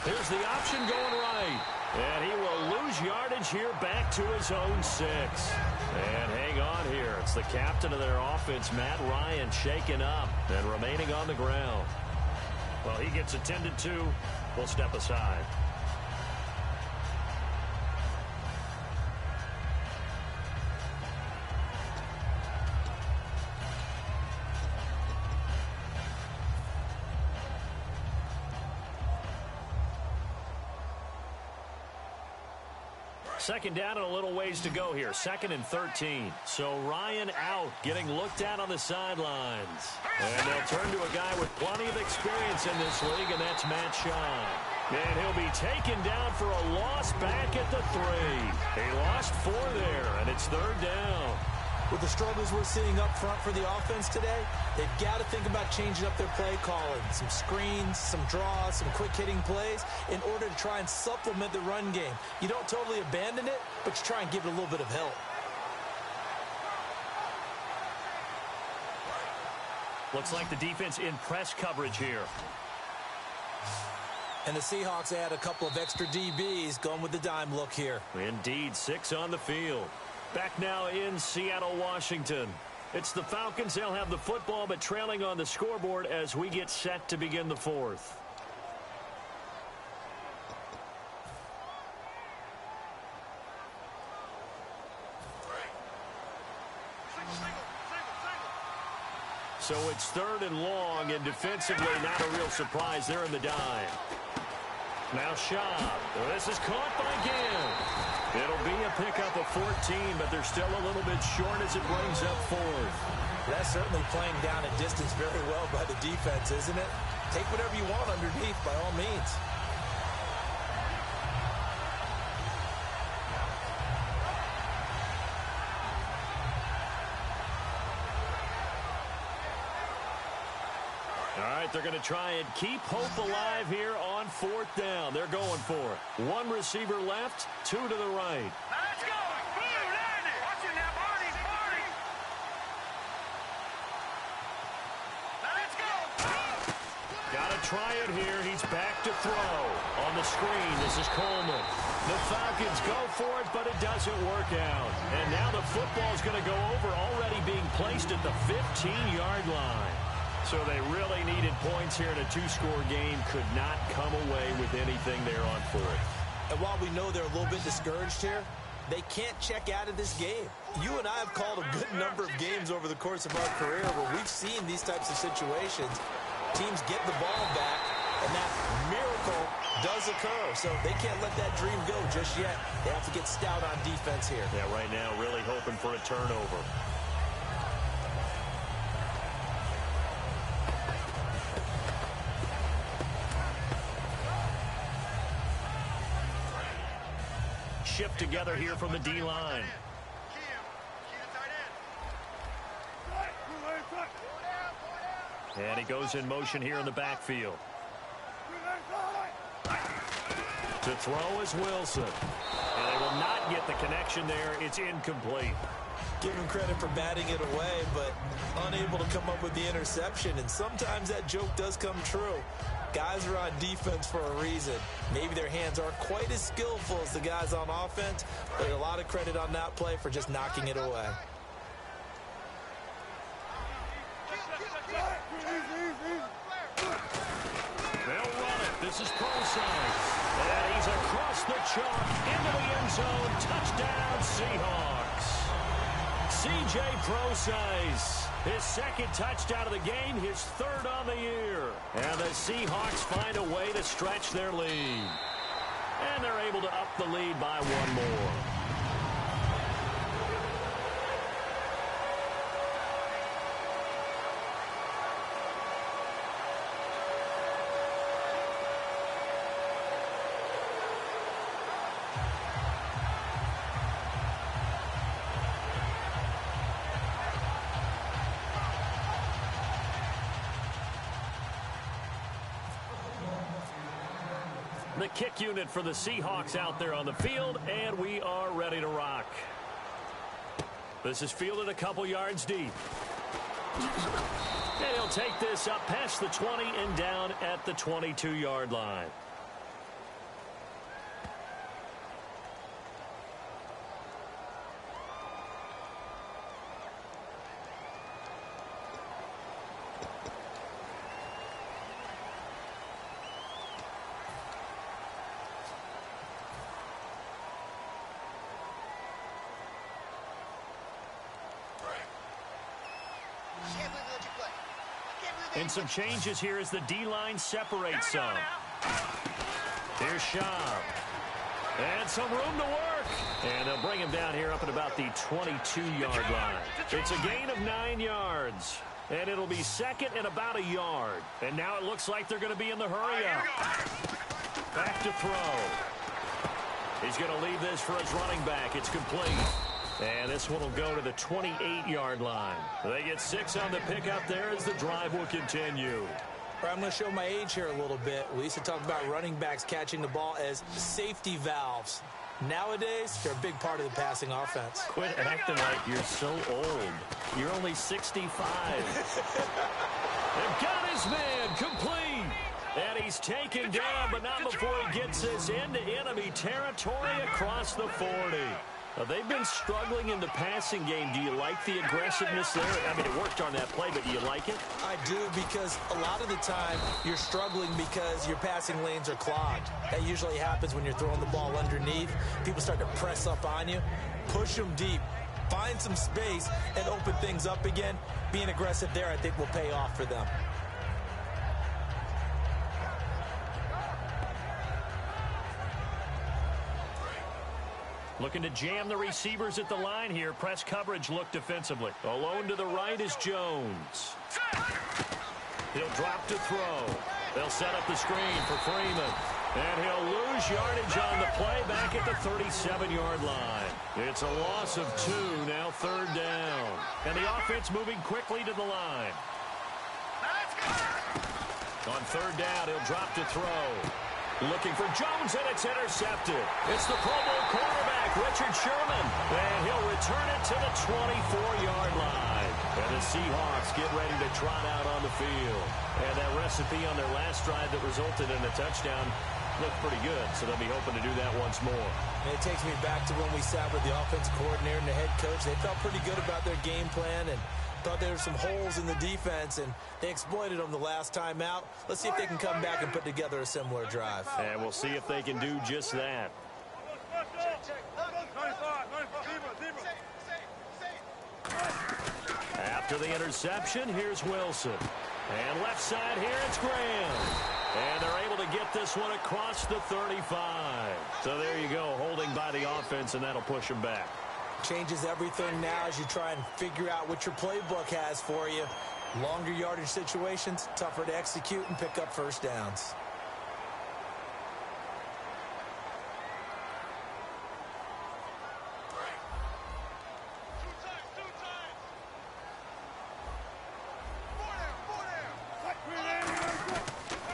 Here's the option going right. And he will lose yardage here back to his own 6. And hang on here. It's the captain of their offense, Matt Ryan, shaken up and remaining on the ground. Well, he gets attended to. We'll step aside. Second down and a little ways to go here. 2nd and 13. So Ryan out, getting looked at on the sidelines. And they'll turn to a guy with plenty of experience in this league, and that's Matt Shaw. And he'll be taken down for a loss back at the 3. He lost 4 there, and it's 3rd down. With the struggles we're seeing up front for the offense today, they've got to think about changing up their play calling. Some screens, some draws, some quick-hitting plays in order to try and supplement the run game. You don't totally abandon it, but you try and give it a little bit of help. Looks like the defense in press coverage here. And the Seahawks add a couple of extra DBs going with the dime look here. Indeed, 6 on the field. Back now in Seattle, Washington. It's the Falcons. They'll have the football, but trailing on the scoreboard as we get set to begin the 4th. So it's 3rd and long, and defensively not a real surprise. They're in the dime. Now Shaw. This is caught by Gill. It'll be a pickup of 14, but they're still a little bit short as it brings up 4th. That's certainly playing down a distance very well by the defense, isn't it? Take whatever you want underneath by all means. All right, they're going to try and keep hope alive here on 4th down. They're going for it. 1 receiver left, 2 to the right. Let's go! Blue, landed! Watch it now, Barney! Barney! Let's go! Got to try it here. He's back to throw. On the screen, this is Coleman. The Falcons go for it, but it doesn't work out. And now the football's going to go over, already being placed at the 15-yard line. So they really needed points here in a 2-score game. Could not come away with anything there on 4th. And while we know they're a little bit discouraged here, they can't check out of this game. You and I have called a good number of games over the course of our career where we've seen these types of situations. Teams get the ball back, and that miracle does occur. So they can't let that dream go just yet. They have to get stout on defense here. Yeah, right now really hoping for a turnover. Shift together here from the D-line. And he goes in motion here in the backfield. To throw is Wilson. And they will not get the connection there. It's incomplete. Give him credit for batting it away, but unable to come up with the interception. And sometimes that joke does come true. Guys are on defense for a reason. Maybe their hands aren't quite as skillful as the guys on offense, but a lot of credit on that play for just knocking it away. They'll run it. This is Prosise. And he's across the chalk into the end zone. Touchdown, Seahawks. C.J. Prosise, his 2nd touchdown of the game, his 3rd on the year. And the Seahawks find a way to stretch their lead. And they're able to up the lead by 1 more. The kick unit for the Seahawks out there on the field, and we are ready to rock. This is fielded a couple yards deep. And he'll take this up past the 20 and down at the 22-yard line. And some changes here as the D-line separates some. Here's Shaw. And some room to work. And they'll bring him down here up at about the 22-yard line. It's a gain of 9 yards. And it'll be second and about a yard. And now it looks like they're going to be in the hurry up. Back to throw. He's going to leave this for his running back. It's complete. And this one will go to the 28-yard line. They get 6 on the pickup there as the drive will continue. I'm going to show my age here a little bit. We used to talk about running backs catching the ball as safety valves. Nowadays, they're a big part of the passing offense. Quit acting like you're so old. You're only 65. They've got his man complete. And he's taken down, but not before he gets this into enemy territory across the 40. They've been struggling in the passing game. Do you like the aggressiveness there? I mean, it worked on that play, but do you like it? I do, because a lot of the time you're struggling because your passing lanes are clogged. That usually happens when you're throwing the ball underneath. People start to press up on you. Push them deep. Find some space and open things up again. Being aggressive there, I think, will pay off for them. Looking to jam the receivers at the line here. Press coverage look defensively. Alone to the right is Jones. He'll drop to throw. They'll set up the screen for Freeman. And he'll lose yardage on the play back at the 37-yard line. It's a loss of 2, now third down. And the offense moving quickly to the line. On third down, he'll drop to throw. Looking for Jones, and it's intercepted. It's the Pro Bowl quarterback, Richard Sherman. And he'll return it to the 24-yard line. And the Seahawks get ready to trot out on the field. And that recipe on their last drive that resulted in a touchdown looked pretty good, so they'll be hoping to do that once more. And it takes me back to when we sat with the offensive coordinator and the head coach. They felt pretty good about their game plan and thought there were some holes in the defense, and they exploited them the last time out. Let's see if they can come back and put together a similar drive. And we'll see if they can do just that. After the interception, here's Wilson. And left side here, it's Graham. And they're able to get this one across the 35. So there you go, holding by the offense, and that'll push them back. Changes everything now as you try and figure out what your playbook has for you. Longer yardage situations, tougher to execute and pick up first downs.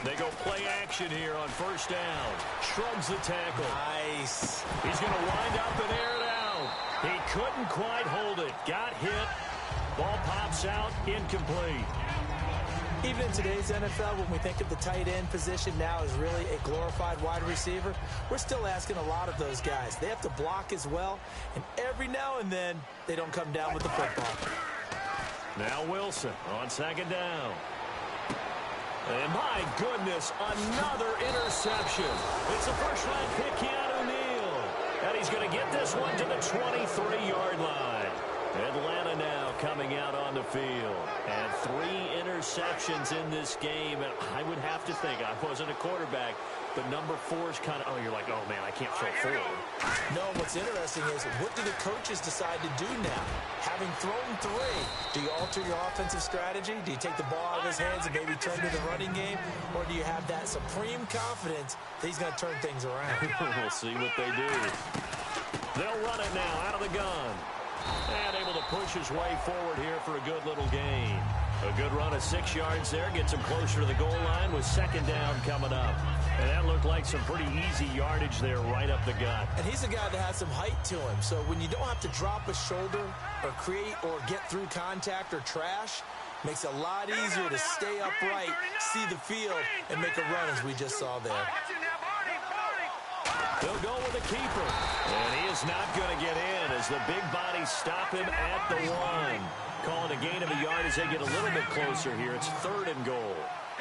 They go play action here on first down. Shrugs the tackle. Nice. He's going to wind up and air it out. He couldn't quite hold it. Got hit. Ball pops out. Incomplete. Even in today's NFL, when we think of the tight end position now as really a glorified wide receiver, we're still asking a lot of those guys. They have to block as well, and every now and then, they don't come down with the football. Now Wilson on second down. And my goodness, another interception. It's a first-round pick, Keanu Neal. And he's going to get this one to the 23-yard line. Atlanta now coming out on the field. And 3 interceptions in this game. And I would have to think, I wasn't a quarterback, but number 4 is kind of, oh, you're like, oh, man, I can't throw forward. No, what's interesting is, what do the coaches decide to do now? Having thrown 3, do you alter your offensive strategy? Do you take the ball out of his hands and maybe turn to the running game? Or do you have that supreme confidence that he's going to turn things around? We'll see what they do. They'll run it now out of the gun. And able to push his way forward here for a good little gain. A good run of 6 yards there. Gets him closer to the goal line with second down coming up. And that looked like some pretty easy yardage there right up the gut. And he's a guy that has some height to him. So when you don't have to drop a shoulder or create or get through contact or trash, makes it a lot easier to stay upright, see the field, and make a run as we just saw there. They'll go with the keeper. And he is not going to get in as the big bodies stop him at the 1. Calling a gain of a yard as they get a little bit closer here. It's 3rd and goal.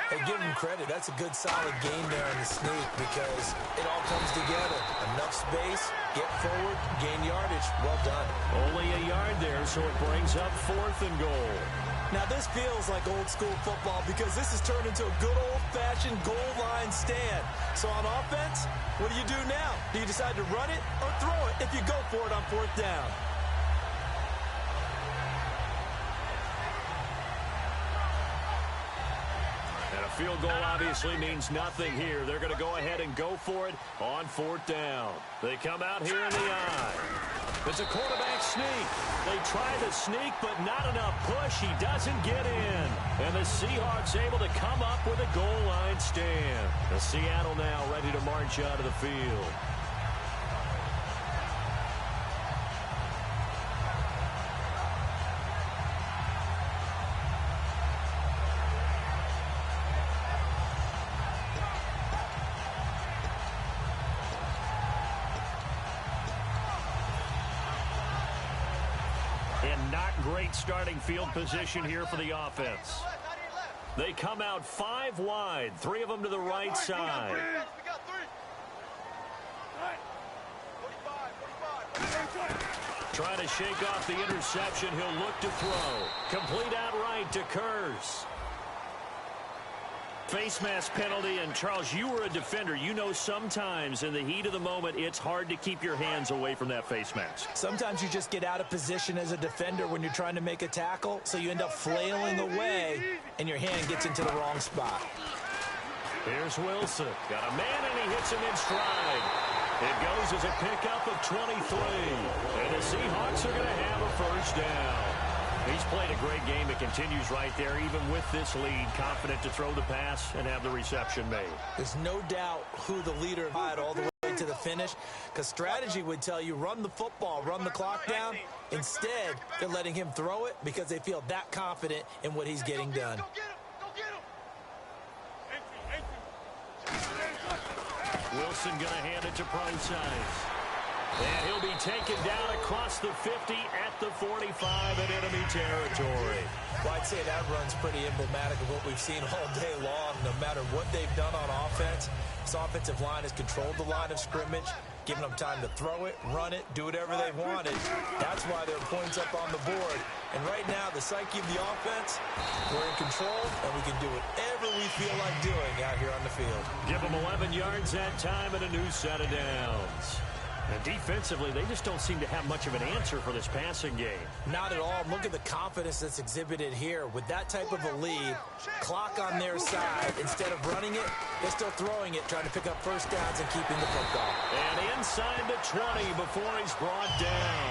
Hey, give him credit. That's a good, solid gain there in the sneak because it all comes together. Enough space, get forward, gain yardage. Well done. Only a yard there, so it brings up 4th and goal. Now, this feels like old-school football because this has turned into a good old-fashioned goal line stand. So on offense, what do you do now? Do you decide to run it or throw it if you go for it on 4th down? And a field goal obviously means nothing here. They're going to go ahead and go for it on 4th down. They come out here in the eye. It's a quarterback sneak. They try the sneak, but not enough push. He doesn't get in. And the Seahawks able to come up with a goal line stand. The Seattle now ready to march out of the field. And not great starting field position here for the offense. They come out 5 wide, 3 of them to the right side. We got 3. Trying to shake off the interception. He'll look to throw. Complete outright to Kurz. Face mask penalty, and Charles, you were a defender. You know sometimes in the heat of the moment, it's hard to keep your hands away from that face mask. Sometimes you just get out of position as a defender when you're trying to make a tackle, so you end up flailing away, and your hand gets into the wrong spot. Here's Wilson. Got a man, and he hits him in stride. It goes as a pickup of 23. And the Seahawks are going to have a first down. He's played a great game. It continues right there, even with this lead, confident to throw the pass and have the reception made. There's no doubt who the leader had all the way to the finish, because strategy would tell you run the football, run the clock down. Instead, they're letting him throw it because they feel that confident in what he's getting done. Wilson going to hand it to Price. And he'll be taken down across the 50 at the 45 in enemy territory. Well, I'd say that run's pretty emblematic of what we've seen all day long. No matter what they've done on offense, this offensive line has controlled the line of scrimmage, given them time to throw it, run it, do whatever they wanted. That's why there are points up on the board. And right now, the psyche of the offense, we're in control, and we can do whatever we feel like doing out here on the field. Give them 11 yards that time and a new set of downs. And defensively, they just don't seem to have much of an answer for this passing game. Not at all. Look at the confidence that's exhibited here. With that type of a lead, clock on their side, instead of running it, they're still throwing it, trying to pick up first downs and keeping the football. And inside the 20 before he's brought down.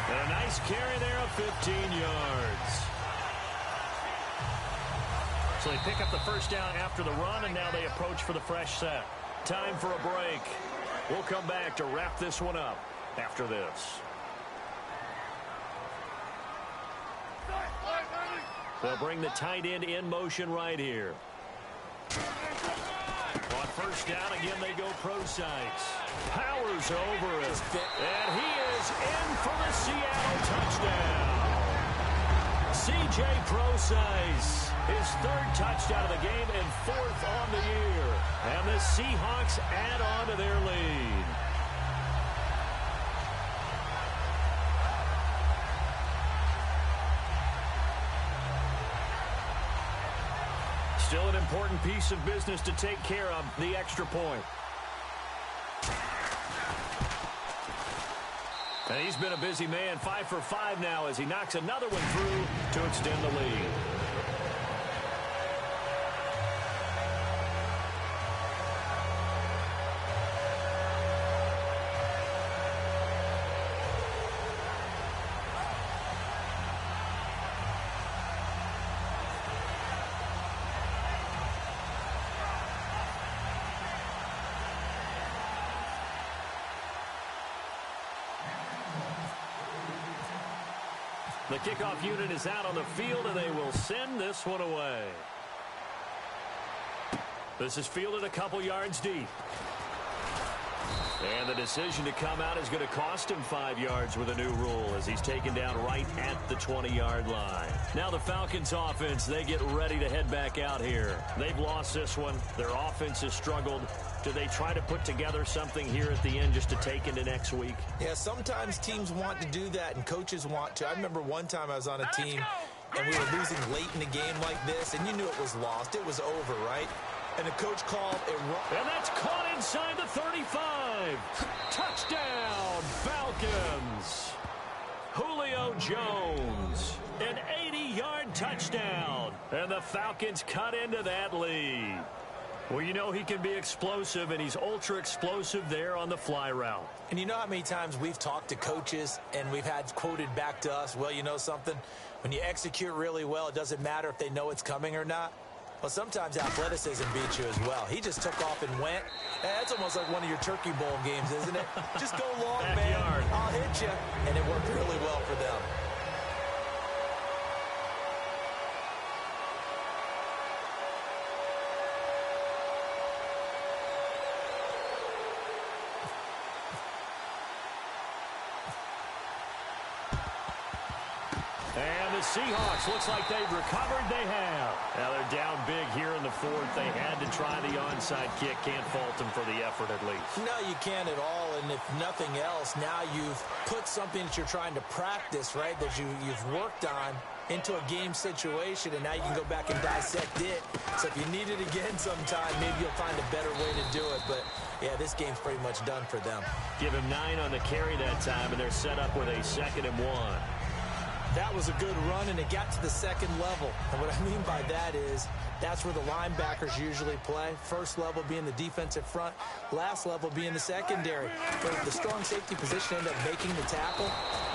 And a nice carry there of 15 yards. So they pick up the first down after the run, and now they approach for the fresh set. Time for a break. We'll come back to wrap this one up after this. They'll bring the tight end in motion right here. On first down, again, they go pro sites. Powers over it. And he is in for the Seattle touchdown. C.J. Procise, his 3rd touchdown of the game and 4th on the year. And the Seahawks add on to their lead. Still an important piece of business to take care of, the extra point. And he's been a busy man, 5 for 5 now as he knocks another one through to extend the lead. The kickoff unit is out on the field, and they will send this one away. This is fielded a couple yards deep. And the decision to come out is going to cost him 5 yards with a new rule as he's taken down right at the 20-yard line. Now the Falcons offense, they get ready to head back out here. They've lost this one. Their offense has struggled. Do they try to put together something here at the end just to take into next week? Yeah, sometimes teams want to do that and coaches want to. I remember one time I was on a team and we were losing late in the game like this, and you knew it was lost. It was over, right? And the coach called a run. And that's caught inside the 35. Touchdown, Falcons. Julio Jones, an 80-yard touchdown. And the Falcons cut into that lead. Well, you know he can be explosive, and he's ultra-explosive there on the fly route. And you know how many times we've talked to coaches and we've had quoted back to us, well, you know something? When you execute really well, it doesn't matter if they know it's coming or not. Well, sometimes athleticism beats you as well. He just took off and went. That's almost like one of your Turkey Bowl games, isn't it? Just go long, man. I'll hit you. And it worked really well for them. And the Seahawks, looks like they've recovered. They have. Now they're down big here in the fourth. They had to try the onside kick. Can't fault them for the effort at least. No, you can't at all. And if nothing else, now you've put something that you're trying to practice, right, that you've worked on into a game situation, and now you can go back and dissect it. So if you need it again sometime, maybe you'll find a better way to do it. But, yeah, this game's pretty much done for them. Give him 9 on the carry that time, and they're set up with a 2nd and 1. That was a good run, and it got to the second level. And what I mean by that is that's where the linebackers usually play. First level being the defensive front, last level being the secondary. But the strong safety position ended up making the tackle,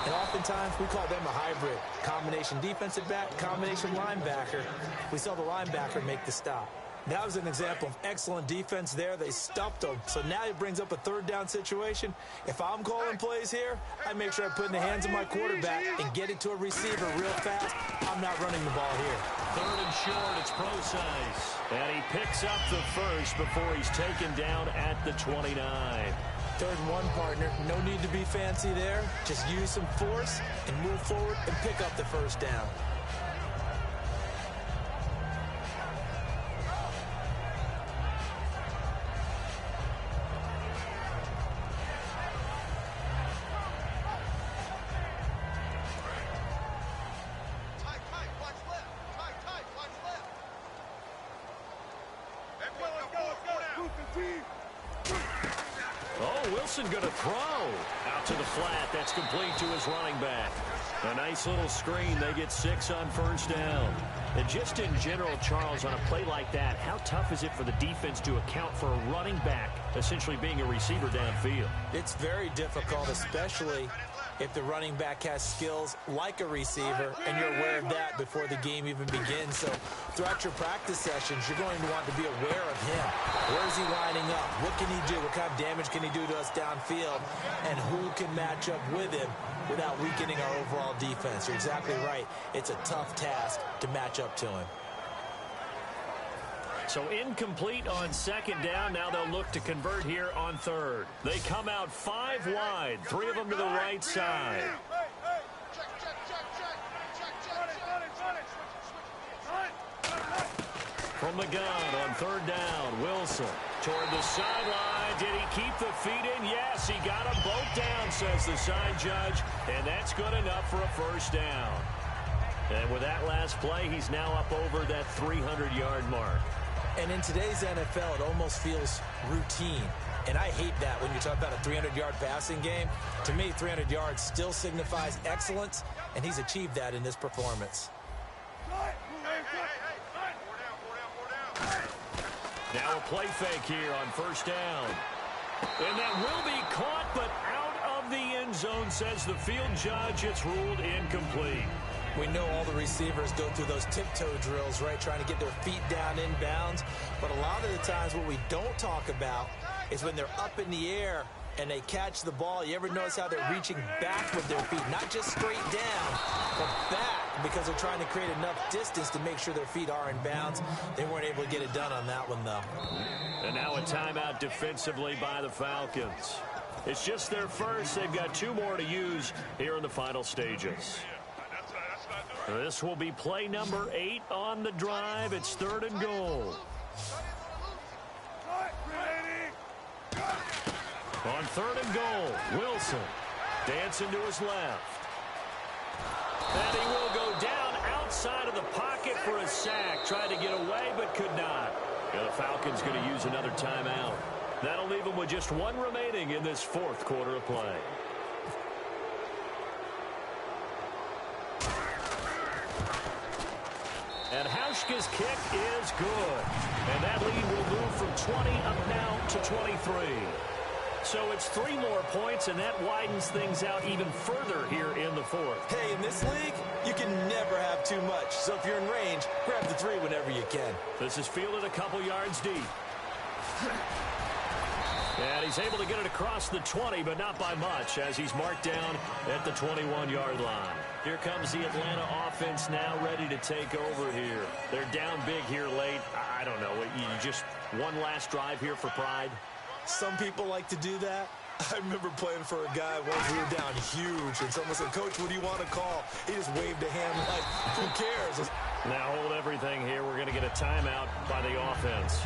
and oftentimes we call them a hybrid. Combination defensive back, combination linebacker. We saw the linebacker make the stop. That was an example of excellent defense there. They stumped them. So now it brings up a 3rd down situation. If I'm calling plays here, I make sure I put in the hands of my quarterback and get it to a receiver real fast. I'm not running the ball here. 3rd and short, it's Procise. And he picks up the first before he's taken down at the 29. 3rd and 1, partner. No need to be fancy there. Just use some force and move forward and pick up the 1st down. Wilson going to throw out to the flat. That's complete to his running back. A nice little screen. They get 6 on 1st down. And just in general, Charles, on a play like that, how tough is it for the defense to account for a running back essentially being a receiver downfield? It's very difficult, especially if the running back has skills like a receiver, and you're aware of that before the game even begins. So throughout your practice sessions, you're going to want to be aware of him. Where is he lining up? What can he do? What kind of damage can he do to us downfield? And who can match up with him without weakening our overall defense? You're exactly right. It's a tough task to match up to him. So incomplete on 2nd down. Now they'll look to convert here on 3rd. They come out 5 wide, 3 of them to the right side. From the gun on 3rd down, Wilson toward the sideline. Did he keep the feet in? Yes, he got them both down, says the side judge, and that's good enough for a 1st down. And with that last play, he's now up over that 300-yard mark. And in today's NFL, it almost feels routine. And I hate that when you talk about a 300-yard passing game. To me, 300 yards still signifies excellence, and he's achieved that in this performance. Now a play fake here on 1st down. And that will be caught, but out of the end zone, says the field judge. It's ruled incomplete. We know all the receivers go through those tiptoe drills, right, trying to get their feet down inbounds. But a lot of the times what we don't talk about is when they're up in the air and they catch the ball. You ever notice how they're reaching back with their feet, not just straight down, but back, because they're trying to create enough distance to make sure their feet are in bounds. They weren't able to get it done on that one, though. And now a timeout defensively by the Falcons. It's just their first. They've got 2 more to use here in the final stages. This will be play number 8 on the drive. It's 3rd and goal. On 3rd and goal, Wilson dancing to his left. And he will go down outside for a sack. Tried to get away, but could not. And the Falcons going to use another timeout. That'll leave them with just one remaining in this fourth quarter of play. And Hauschka's kick is good. And that lead will move from 20 up now to 23. So it's 3 more points, and that widens things out even further here in the fourth. Hey, in this league, you can never have too much. So if you're in range, grab the 3 whenever you can. This is fielded a couple yards deep. And he's able to get it across the 20, but not by much, as he's marked down at the 21-yard line. Here comes the Atlanta offense now ready to take over here. They're down big here late. I don't know. You just one last drive here for pride? Some people like to do that. I remember playing for a guy once we were down huge, and someone said, "Coach, what do you want to call?" He just waved a hand like, who cares? Now hold everything here. We're going to get a timeout by the offense.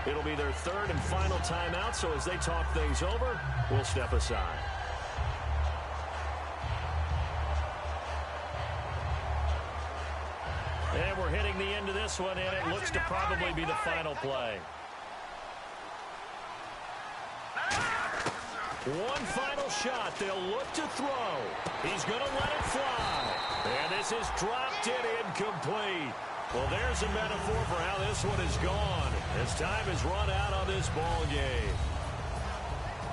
It'll be their third and final timeout, so as they talk things over, we'll step aside. And we're hitting the end of this one, and it looks to probably be the final play. One final shot. They'll look to throw. He's going to let it fly. And this is dropped in incomplete. Well, there's a metaphor for how this one is gone. As time has run out on this ball game.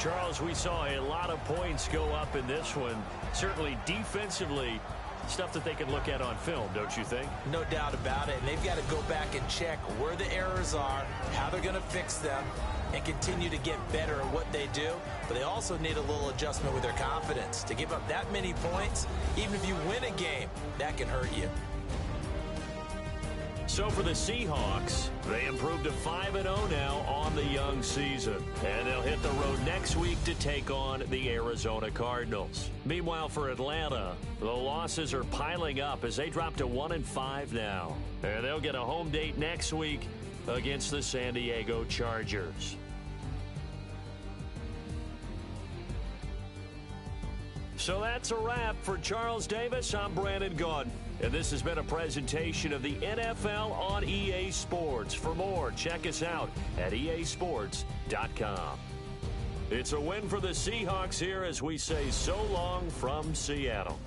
Charles, we saw a lot of points go up in this one. Certainly defensively, stuff that they can look at on film, don't you think? No doubt about it. And they've got to go back and check where the errors are, how they're going to fix them, and continue to get better at what they do. But they also need a little adjustment with their confidence. To give up that many points, even if you win a game, that can hurt you. So for the Seahawks, they improved to 5-0 now on the young season. And they'll hit the road next week to take on the Arizona Cardinals. Meanwhile, for Atlanta, the losses are piling up as they drop to 1-5 now. And they'll get a home date next week against the San Diego Chargers. So that's a wrap. For Charles Davis, I'm Brandon Gaudin. And this has been a presentation of the NFL on EA Sports. For more, check us out at easports.com. It's a win for the Seahawks here as we say so long from Seattle.